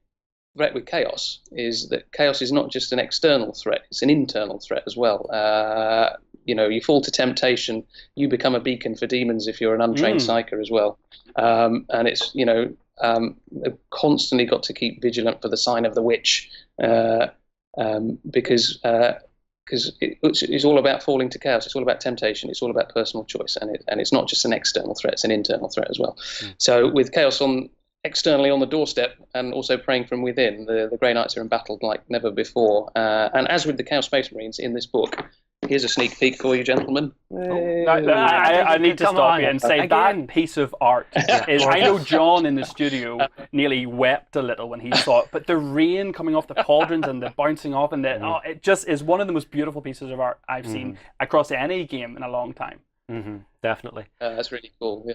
threat with chaos is that chaos is not just an external threat; it's an internal threat as well. You fall to temptation, you become a beacon for demons if you're an untrained psyker as well. And it's, they've constantly got to keep vigilant for the sign of the witch, because it's all about falling to chaos. It's all about temptation. It's all about personal choice, and it's not just an external threat; it's an internal threat as well. So with chaos externally on the doorstep, and also praying from within, the Grey Knights are embattled like never before. And as with the Chaos Space Marines in this book, here's a sneak peek for you, gentlemen. I need to stop you and say that piece of art is. I know John in the studio nearly wept a little when he saw it, but the rain coming off the cauldrons and the bouncing off, and it just is one of the most beautiful pieces of art I've seen across any game in a long time. Definitely. That's really cool. Yeah.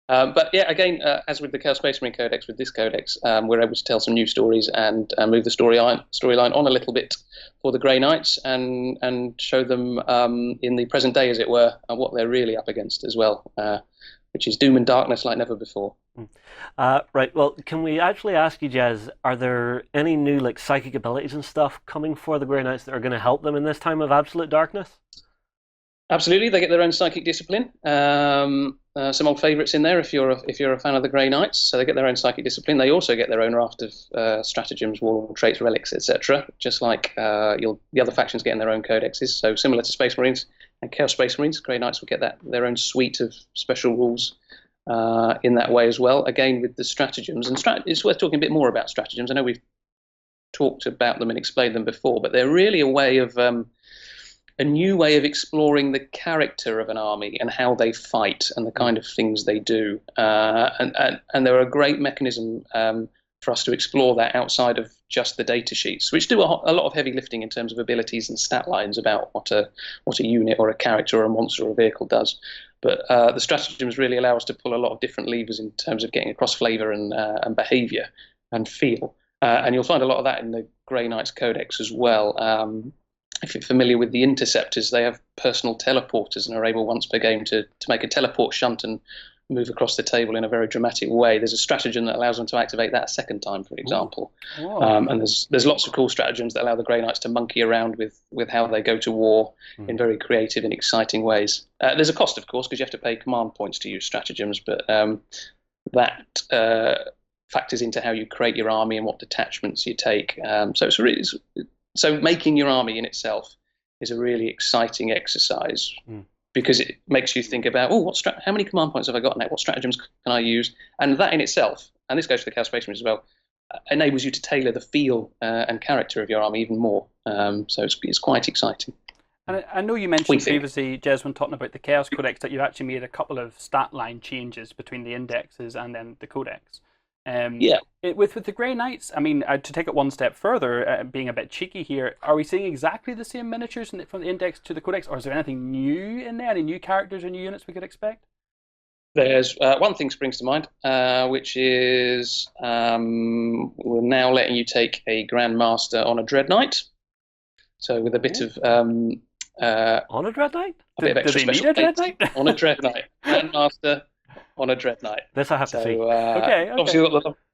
But yeah, again, as with the Chaos Space Marine Codex, with this codex, we're able to tell some new stories and move the storyline on a little bit for the Grey Knights and show them in the present day, as it were, and what they're really up against as well, which is doom and darkness like never before. Right. Well, can we actually ask you, Jez, are there any new psychic abilities and stuff coming for the Grey Knights that are going to help them in this time of absolute darkness? Absolutely, they get their own psychic discipline. Some old favourites in there if you're a fan of the Grey Knights. So they get their own psychic discipline. They also get their own raft of stratagems, war traits, relics, etc. Just like the other factions getting their own codexes. So similar to Space Marines and Chaos Space Marines, Grey Knights will get their own suite of special rules in that way as well. Again, with the stratagems, and it's worth talking a bit more about stratagems. I know we've talked about them and explained them before, but they're really a new way of exploring the character of an army and how they fight and the kind of things they do. And they're a great mechanism for us to explore that outside of just the data sheets, which do a lot of heavy lifting in terms of abilities and stat lines about what a unit or a character or a monster or a vehicle does. But the stratagems really allow us to pull a lot of different levers in terms of getting across flavour and behaviour and feel. And you'll find a lot of that in the Grey Knights Codex as well. if you're familiar with the interceptors, they have personal teleporters and are able once per game to make a teleport shunt and move across the table in a very dramatic way. There's a stratagem that allows them to activate that a second time, for example. And there's lots of cool stratagems that allow the Grey Knights to monkey around with how they go to war in very creative and exciting ways. There's a cost, of course, because you have to pay command points to use stratagems, but that factors into how you create your army and what detachments you take. So making your army in itself is a really exciting exercise. Because it makes you think about, how many command points have I got now? What stratagems can I use? And that in itself, and this goes for the Chaos Space Marines as well, enables you to tailor the feel and character of your army even more. So it's quite exciting. And I know you mentioned previously, Jez, when talking about the Chaos Codex, that you've actually made a couple of stat line changes between the indexes and then the Codex. With the Grey Knights, I mean, to take it one step further, being a bit cheeky here, are we seeing exactly the same miniatures from the index to the Codex, or is there anything new in there, any new characters or new units we could expect? There's one thing springs to mind, which is we're now letting you take a Grand Master on a Dread Knight. So with a bit of on a Dread Knight? A bit of extra special Dread Knight? On a Dread Knight. Grand Master on a Dread Knight. This I have to see. Okay. Obviously, we've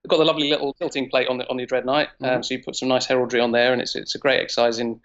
got the lovely little tilting plate on the Dread Knight, so you put some nice heraldry on there, and it's a great exercise in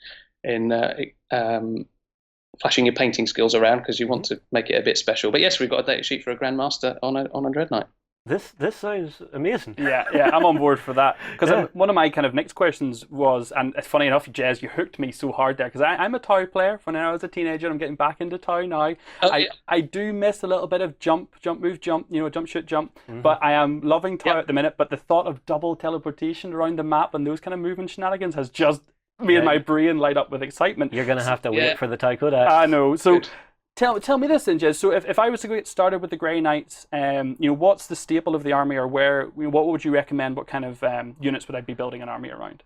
flashing your painting skills around because you want to make it a bit special. But yes, we've got a data sheet for a Grandmaster on a Dread Knight. This sounds amazing. Yeah, I'm on board for that. Because one of my kind of next questions was, and it's funny enough, Jez, you hooked me so hard there, because I'm a Tau player from when I was a teenager. I'm getting back into Tau now. I do miss a little bit of jump, move, jump, jump, shoot, jump. But I am loving Tau at the minute. But the thought of double teleportation around the map and those kind of movement shenanigans has just made my brain light up with excitement. You're going to have to wait for the Tau Codex. I know. So. Tell me this then, Jez. So if I was to get started with the Grey Knights, what's the staple of the army, or what would you recommend? What kind of units would I be building an army around?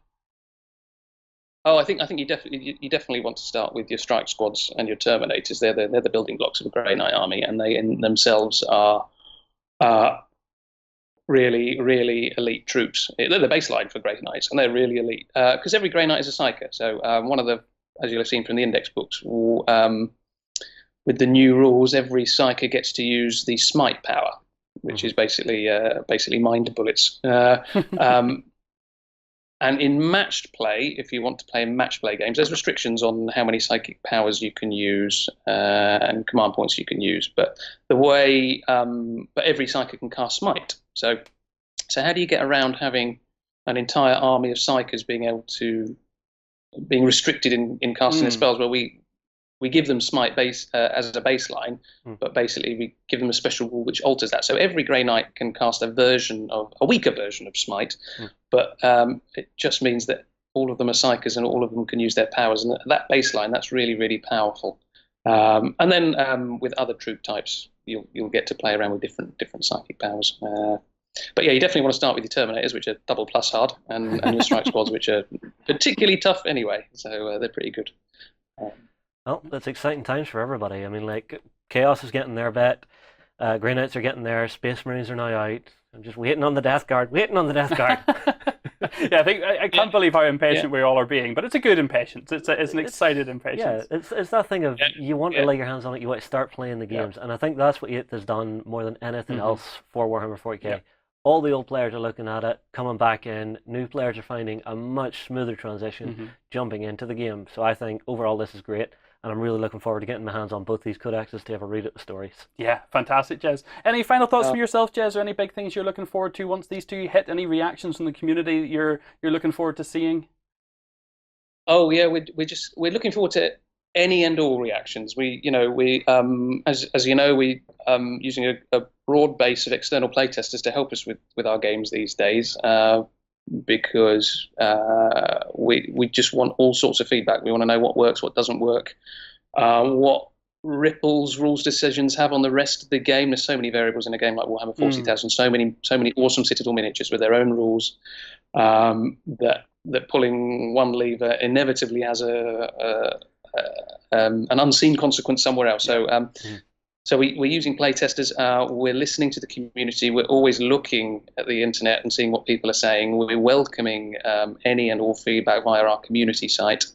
Oh, I think you definitely want to start with your strike squads and your Terminators. They're the building blocks of a Grey Knight army, and they in themselves are really, really elite troops. They're the baseline for Grey Knights, and they're really elite because every Grey Knight is a psyker. So one of the, as you'll have seen from the index books, with the new rules, every psyker gets to use the smite power, which is basically mind bullets. And in matched play, if you want to play in match play games, there's restrictions on how many psychic powers you can use and command points you can use. But every psyker can cast smite. So how do you get around having an entire army of psykers being restricted in casting their spells? Well, we give them smite base as a baseline, but basically we give them a special rule which alters that. So every Grey Knight can cast a weaker version of smite, but it just means that all of them are psykers and all of them can use their powers. And that baseline, that's really, really powerful. And then with other troop types, you'll get to play around with different psychic powers. But yeah, you definitely want to start with your Terminators, which are double plus hard, and your strike squads, which are particularly tough anyway. So they're pretty good. Well, that's exciting times for everybody. I mean, like, Chaos is getting their bet, Grey Knights are getting there, Space Marines are now out. I'm just waiting on the Death Guard. Yeah, I can't believe how impatient we all are being, but it's a good impatience. It's an excited impatience. Yeah, it's that thing of you want to lay your hands on it, you want to start playing the games, and I think that's what 8th has done more than anything else for Warhammer 40k. Yeah. All the old players are looking at it, coming back in. New players are finding a much smoother transition jumping into the game. So I think overall this is great. And I'm really looking forward to getting my hands on both these codexes to have a read at the stories. Yeah, fantastic, Jez. Any final thoughts from yourself, Jez, or any big things you're looking forward to once these two hit? Any reactions from the community that you're looking forward to seeing? Oh yeah, we're looking forward to any and all reactions. We as you know, we using a broad base of external playtesters to help us with our games these days. Because we just want all sorts of feedback. We want to know what works, what doesn't work, what ripples rules decisions have on the rest of the game. There's so many variables in a game like Warhammer 40,000, so many awesome Citadel miniatures with their own rules that pulling one lever inevitably has an unseen consequence somewhere else. So we're using playtesters. We're listening to the community. We're always looking at the internet and seeing what people are saying. We're welcoming any and all feedback via our community site.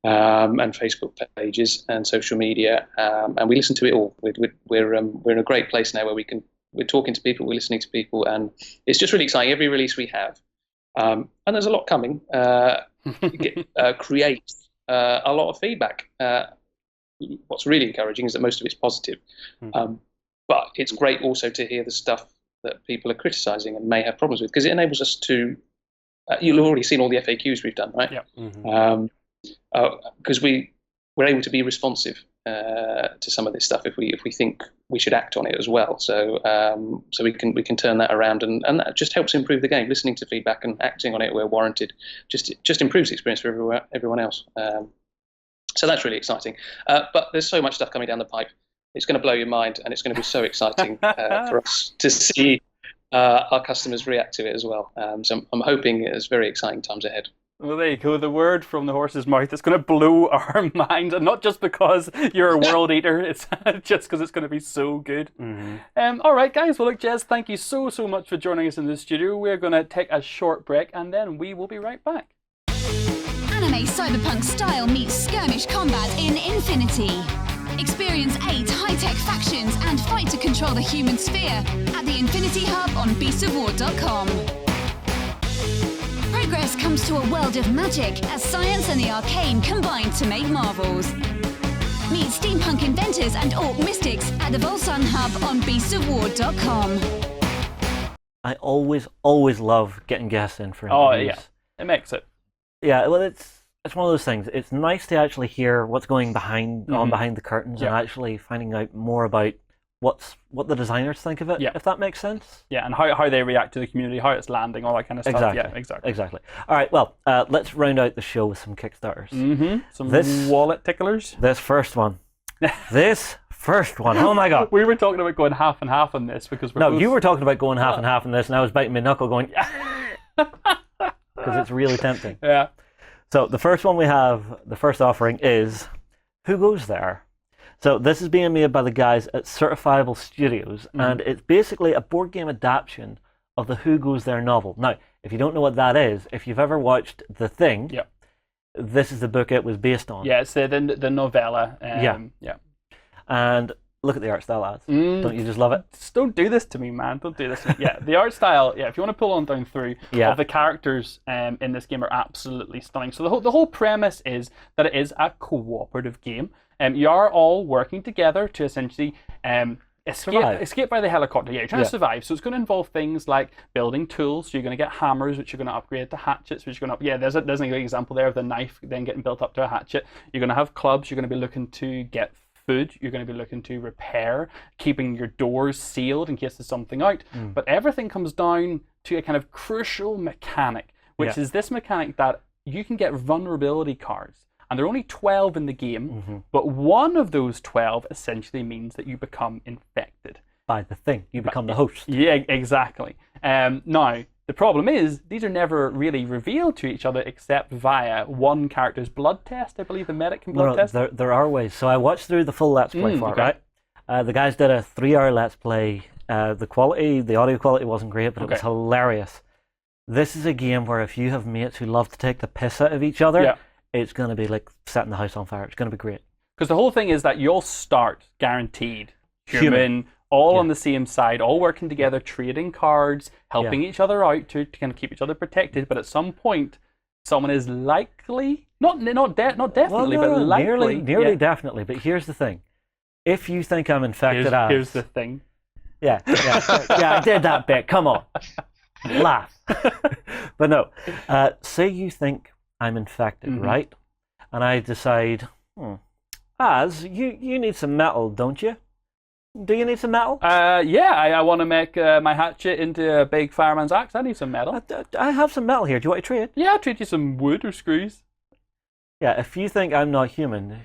and Facebook pages and social media, and we listen to it all. We're in a great place now where we're talking to people, we're listening to people, and it's just really exciting. Every release we have, and there's a lot coming, creates a lot of feedback. What's really encouraging is that most of it's positive, but it's great also to hear the stuff that people are criticizing and may have problems with, because it enables us to. You've already seen all the FAQs we've done, right? Yeah. Because we're able to be responsive to some of this stuff if we think we should act on it as well. So we can turn that around, and that just helps improve the game. Listening to feedback and acting on it where warranted just improves the experience for everyone else. So that's really exciting. But there's so much stuff coming down the pipe. It's going to blow your mind, and it's going to be so exciting for us to see our customers react to it as well. So I'm hoping it's very exciting times ahead. Well, there you go. The word from the horse's mouth. It's going to blow our mind, and not just because you're a world eater. It's just because it's going to be so good. All right, guys. Well, look, Jez, thank you so much for joining us in the studio. We're going to take a short break, and then we will be right back. Anime cyberpunk style meets skirmish combat in Infinity. Experience 8 high-tech factions and fight to control the human sphere at the Infinity Hub on beastofwar.com. Progress comes to a world of magic as science and the arcane combine to make marvels. Meet steampunk inventors and orc mystics at the Volsun Hub on beastofwar.com. I always love getting guests in for Oh interviews. yeah, it makes it. Yeah, well, it's one of those things. It's nice to actually hear what's going behind the curtains and actually finding out more about what the designers think of it, if that makes sense. Yeah, and how they react to the community, how it's landing, all that kind of stuff. Exactly. Yeah, Exactly. All right, well, let's round out the show with some Kickstarters. Some wallet ticklers. This first one. Oh my god. We were talking about going half and half on this because you were talking about going half and half on this, and I was biting my knuckle going, because it's really tempting. Yeah. So the first one we have, the first offering is Who Goes There? So this is being made by the guys at Certifiable Studios, and it's basically a board game adaptation of the Who Goes There novel. Now, if you don't know what that is, if you've ever watched The Thing, this is the book it was based on. Yeah, it's the novella. Yeah. And look at the art style, lads. Don't you just love it? Just don't do this to me, man. Don't do this to me. Yeah, the art style, if you want to pull on down through, of the characters in this game are absolutely stunning. So the whole premise is that it is a cooperative game. You are all working together to essentially escape by the helicopter. Yeah, you're trying to survive. So it's going to involve things like building tools. So you're going to get hammers, which you're going to upgrade to hatchets, which you're going to... there's a great example there of the knife then getting built up to a hatchet. You're going to have clubs. You're going to be looking to get food. You're going to be looking to repair, keeping your doors sealed in case there's something out. But everything comes down to a kind of crucial mechanic, which is this mechanic that you can get vulnerability cards. And there are only 12 in the game, but one of those 12 essentially means that you become infected. By the thing. You become the host. Yeah, exactly. Now, the problem is, these are never really revealed to each other except via one character's blood test. I believe the medic can blood test. There are ways. So I watched through the full Let's Play for it, right? The guys did a 3-hour Let's Play. The audio quality wasn't great, but it was hilarious. This is a game where if you have mates who love to take the piss out of each other, it's going to be like setting the house on fire. It's going to be great. Because the whole thing is that you'll start, guaranteed, human all on the same side, all working together, trading cards, helping each other out to kind of keep each other protected. But at some point, someone is likely, not definitely, but likely. Nearly definitely. But here's the thing. If you think I'm infected here's the thing. Yeah, I did that bit. Come on. Laugh. But no, say you think I'm infected, right? And I decide, Az, you need some metal, don't you? Do you need some metal? I want to make my hatchet into a big fireman's axe. I need some metal. I have some metal here. Do you want to trade? Yeah, I'll trade you some wood or screws. Yeah, if you think I'm not human,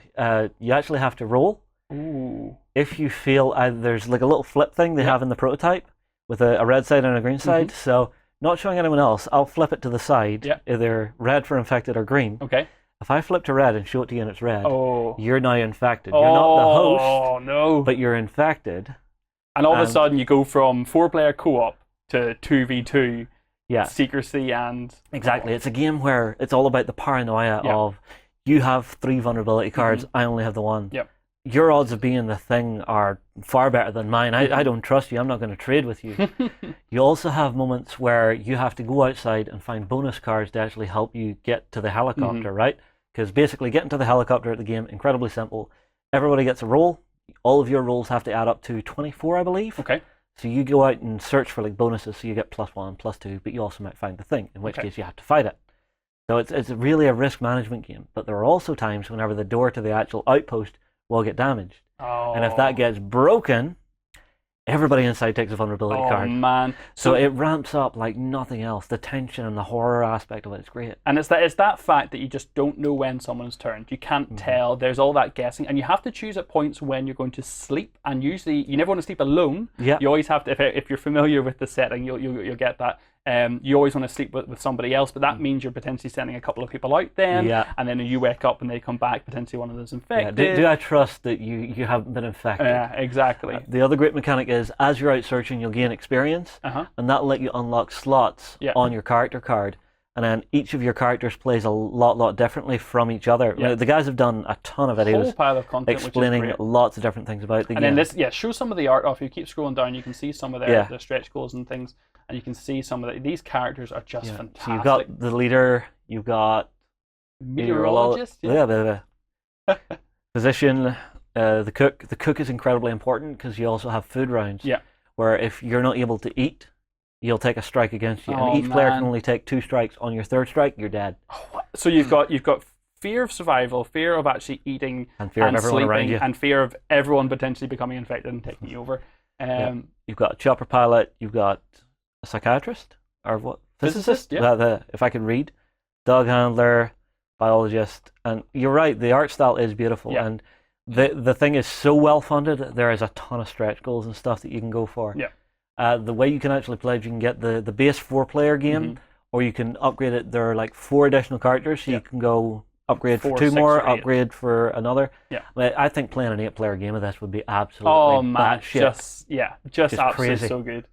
you actually have to roll. Ooh. If you feel there's like a little flip thing they have in the prototype with a red side and a green side. So not showing anyone else, I'll flip it to the side, either red for infected or green. Okay. If I flip to red and show it to you and it's red, you're now infected. You're not the host, but you're infected. And all of a sudden you go from 4-player co-op to 2v2, secrecy and... Exactly. It's a game where it's all about the paranoia of you have 3 vulnerability cards, I only have the 1. Yep. Your odds of being the thing are far better than mine. I don't trust you. I'm not going to trade with you. You also have moments where you have to go outside and find bonus cards to actually help you get to the helicopter, right? Because basically getting to the helicopter at the game, incredibly simple. Everybody gets a roll. All of your rolls have to add up to 24, I believe. Okay. So you go out and search for like bonuses, so you get +1, +2, but you also might find the thing, in which case you have to fight it. So it's really a risk management game. But there are also times whenever the door to the actual outpost will get damaged. Oh. And if that gets broken, everybody inside takes a vulnerability card. Oh, man. So it ramps up like nothing else. The tension and the horror aspect of it is great. And it's that fact that you just don't know when someone's turned. You can't tell. There's all that guessing. And you have to choose at points when you're going to sleep. And usually, you never want to sleep alone. Yeah. You always have to, if you're familiar with the setting, you'll get that. You always want to sleep with somebody else, but that means you're potentially sending a couple of people out then, and then you wake up and they come back, potentially one of those infected. Yeah. Do I trust that you haven't been infected? Yeah, exactly. The other great mechanic is, as you're out searching, you'll gain experience, and that'll let you unlock slots on your character card. And then each of your characters plays a lot differently from each other. Yeah. The guys have done a ton of videos whole pile of content, explaining which is great. lots of different things about the game. And then show some of the art off. You keep scrolling down, you can see some of the stretch goals and things, and you can see some of these characters are just fantastic. So you've got the leader, you've got meteorologist, physician, the cook. The cook is incredibly important because you also have food rounds. Yeah. Where if you're not able to eat, you'll take a strike against you, and each player can only take 2 strikes. On your 3rd strike, you're dead. So you've got fear of survival, fear of actually eating, and fear of everyone sleeping, around you, and fear of everyone potentially becoming infected and taking you over. You've got a chopper pilot, you've got a psychiatrist, or what? Physicist? Yeah. If I can read, dog handler, biologist, and you're right. The art style is beautiful, and the thing is so well funded. There is a ton of stretch goals and stuff that you can go for. Yeah. The way you can actually play it, you can get the base 4-player game, or you can upgrade it. There are like 4 additional characters, so you can go upgrade for 2 more, upgrade for another. Yeah. I think playing an 8-player game of this would be absolutely just absolutely crazy. So good.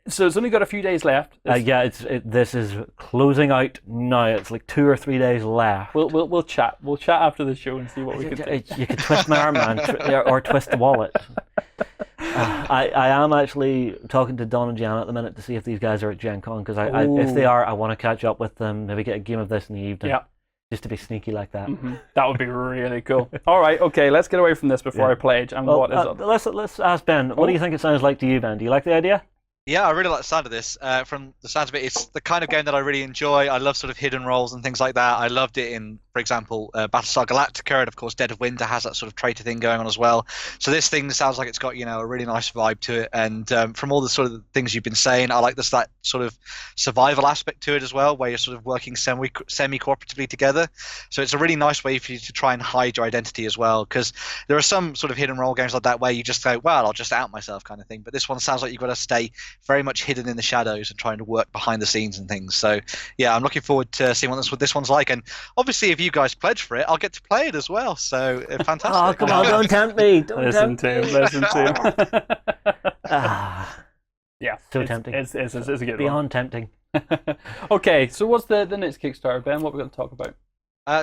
So it's only got a few days left. This is closing out now. It's like 2 or 3 days left. We'll chat. We'll chat after the show and see what we can do. You could twist my arm, man, or twist the wallet. I am actually talking to Don and Jan at the minute to see if these guys are at Gen Con, because if they are, I want to catch up with them, maybe get a game of this in the evening. Yeah. Just to be sneaky like that. That would be really cool. All right, okay, let's get away from this before I pledge. And what is up? Let's ask Ben. What do you think it sounds like to you, Ben? Do you like the idea? Yeah, I really like the sound of this. From the sound of it, it's the kind of game that I really enjoy. I love sort of hidden roles and things like that. I loved it in, for example, Battlestar Galactica, and of course Dead of Winter has that sort of traitor thing going on as well. So this thing sounds like it's got, a really nice vibe to it. And from all the sort of things you've been saying, I like that sort of survival aspect to it as well, where you're sort of working semi-cooperatively together. So it's a really nice way for you to try and hide your identity as well, because there are some sort of hidden role games like that where you just go, well, I'll just out myself kind of thing. But this one sounds like you've got to stay very much hidden in the shadows and trying to work behind the scenes and things. So yeah, I'm looking forward to seeing what this one's like. And obviously, if you guys pledge for it, I'll get to play it as well. So fantastic. Oh, come on, don't tempt me. Listen to him. Yeah, so tempting. It's a good one. Beyond tempting. Okay, so what's the next Kickstarter, Ben? What are we going to talk about?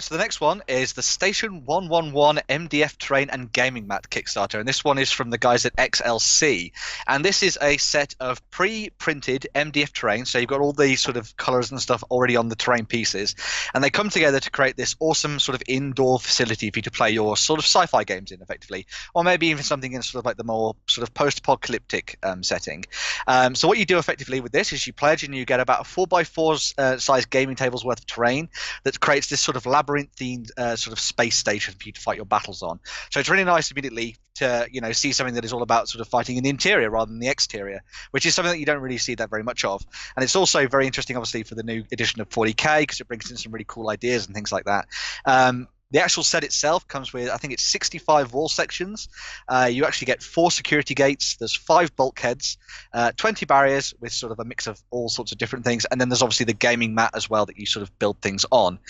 So the next one is the Station 111 MDF Terrain and Gaming Mat Kickstarter, and this one is from the guys at XLC. And this is a set of pre-printed MDF terrain, so you've got all the sort of colours and stuff already on the terrain pieces, and they come together to create this awesome sort of indoor facility for you to play your sort of sci-fi games in, effectively, or maybe even something in sort of like the more sort of post-apocalyptic setting. So what you do effectively with this is you pledge and you get about a 4x4 size gaming table's worth of terrain that creates this sort of labyrinthine sort of space station for you to fight your battles on. So it's really nice immediately to see something that is all about sort of fighting in the interior rather than the exterior, which is something that you don't really see that very much of. And it's also very interesting, obviously, for the new edition of 40k, because it brings in some really cool ideas and things like that. The actual set itself comes with, I think it's 65 wall sections. You actually get 4 security gates. There's 5 bulkheads, 20 barriers with sort of a mix of all sorts of different things. And then there's obviously the gaming mat as well that you sort of build things on.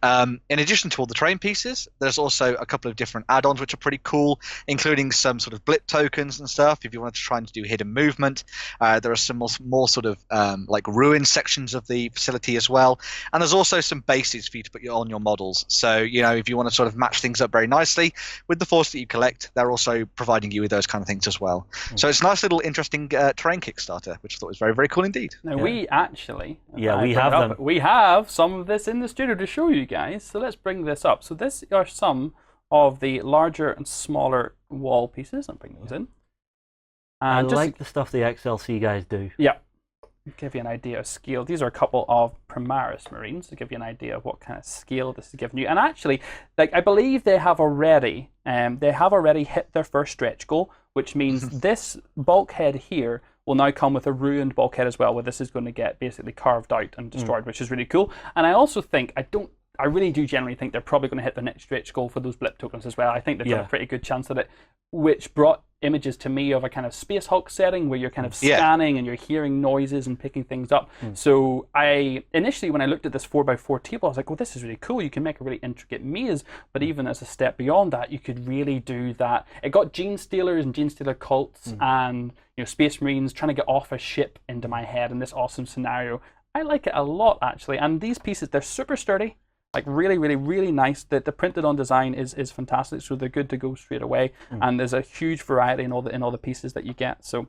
In addition to all the terrain pieces, there's also a couple of different add-ons which are pretty cool, including some sort of blip tokens and stuff if you wanted to try and do hidden movement. There are some more sort of like ruin sections of the facility as well. And there's also some bases for you to put on your models. So, you know, if you want to sort of match things up very nicely with the force that you collect, they're also providing you with those kind of things as well. So it's a nice little interesting terrain Kickstarter, which I thought was very, very cool indeed. Now we actually, we have them. We have some of this in the studio to show you guys. So let's bring this up. So this are some of the larger and smaller wall pieces. I'll bring those in. And I like the stuff the XLC guys do. Yeah. Give you an idea of scale. These are a couple of Primaris Marines to give you an idea of what kind of scale this is giving you. And actually, like I believe they have already hit their first stretch goal, which means this bulkhead here will now come with a ruined bulkhead as well, where this is going to get basically carved out and destroyed, which is really cool. And I also think I really do generally think they're probably going to hit the next stretch goal for those blip tokens as well. I think they've got a pretty good chance at it, which brought images to me of a kind of Space Hulk setting where you're kind of scanning and you're hearing noises and picking things up. So initially when I looked at this 4x4 table, I was like, well, this is really cool. You can make a really intricate maze, but even as a step beyond that, you could really do that. It got Gene Stealers and Gene Stealer cults and Space Marines trying to get off a ship into my head in this awesome scenario. I like it a lot, actually. And these pieces, they're super sturdy. Like really, really, really nice. The printed on design is fantastic, so they're good to go straight away. And there's a huge variety in all the pieces that you get. So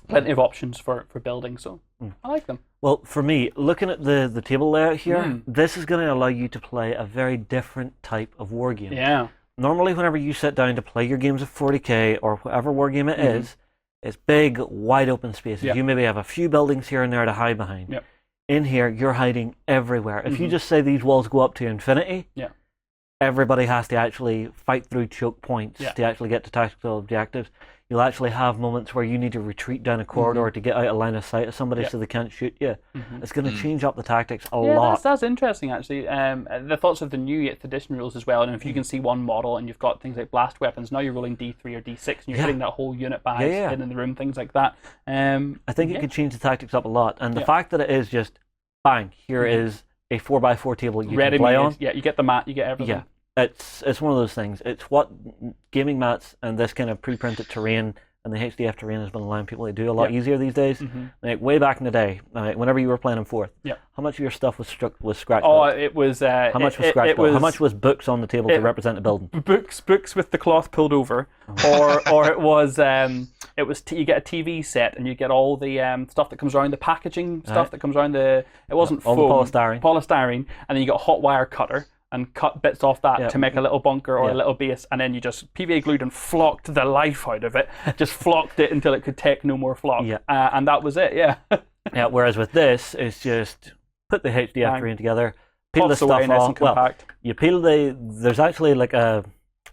plenty of options for building. So I like them. Well, for me, looking at the table layout here, this is going to allow you to play a very different type of war game. Yeah. Normally, whenever you sit down to play your games of 40k or whatever war game it is, it's big, wide open spaces. You maybe have a few buildings here and there to hide behind. In here, you're hiding everywhere. If you just say these walls go up to infinity, everybody has to actually fight through choke points to actually get to tactical objectives. You'll actually have moments where you need to retreat down a corridor to get out of line of sight of somebody so they can't shoot you. It's going to change up the tactics a lot. That's interesting, actually. The thoughts of the new 8th edition rules as well, and if you can see one model and you've got things like blast weapons, now you're rolling D3 or D6 and you're hitting that whole unit by hidden in the room, things like that. I think it could change the tactics up a lot, and the fact that it is just, bang, here is a 4x4 table you can play on. Yeah, you get the mat, you get everything. Yeah. It's one of those things. It's what gaming mats and this kind of pre-printed terrain and the HDF terrain has been allowing people to do a lot easier these days. Like way back in the day, whenever you were playing in 4th, how much of your stuff was scratch built? It was. How much was scratch built? How much was books on the table to represent the building? Books with the cloth pulled over, or it was you get a TV set and you get all the stuff that comes around the packaging stuff that comes around the. It wasn't all foam, the polystyrene, and then you got a hot wire cutter and cut bits off that to make a little bunker or a little base, and then you just PVA glued and flocked the life out of it. Just flocked it until it could take no more flock. And that was it, whereas with this, it's just put the HDF terrain together, peel the stuff off. Well, you peel there's actually like a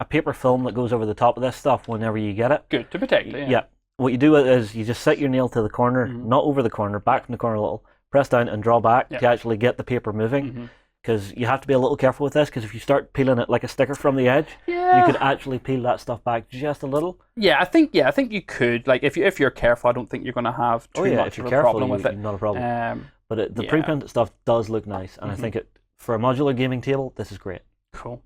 paper film that goes over the top of this stuff whenever you get it. Good, to protect it, Yeah. What you do is you just set your nail to the corner, not over the corner, back from the corner a little, press down and draw back to actually get the paper moving. Because you have to be a little careful with this, because if you start peeling it like a sticker from the edge, you could actually peel that stuff back just a little. I think you could. Like if you're careful, I don't think you're going to have too much of a problem with it. Not a problem. But the pre-printed stuff does look nice, and I think for a modular gaming table, this is great. Cool.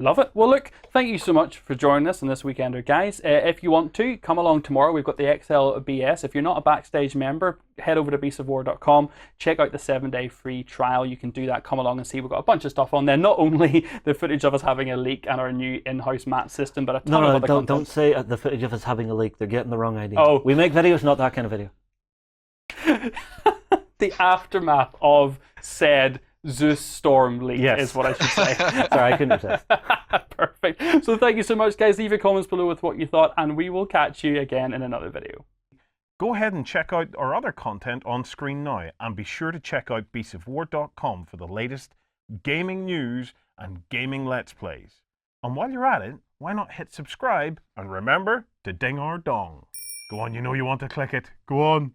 Love it. Well, look, thank you so much for joining us on this Weekender, guys. If you want to, come along tomorrow. We've got the XLBS. If you're not a Backstage member, head over to beastsofwar.com. Check out the 7-day free trial. You can do that. Come along and see. We've got a bunch of stuff on there. Not only the footage of us having a leak and our new in-house mat system, but a ton of other content. Don't say the footage of us having a leak. They're getting the wrong idea. Oh. We make videos, not that kind of video. The aftermath of said Zeus Storm leak is what I should say. Sorry, I couldn't resist. Perfect. So thank you so much, guys. Leave your comments below with what you thought, and we will catch you again in another video. Go ahead and check out our other content on screen now, and be sure to check out beastsofwar.com for the latest gaming news and gaming Let's Plays. And while you're at it, why not hit subscribe, and remember to ding our dong. Go on, you know you want to click it. Go on.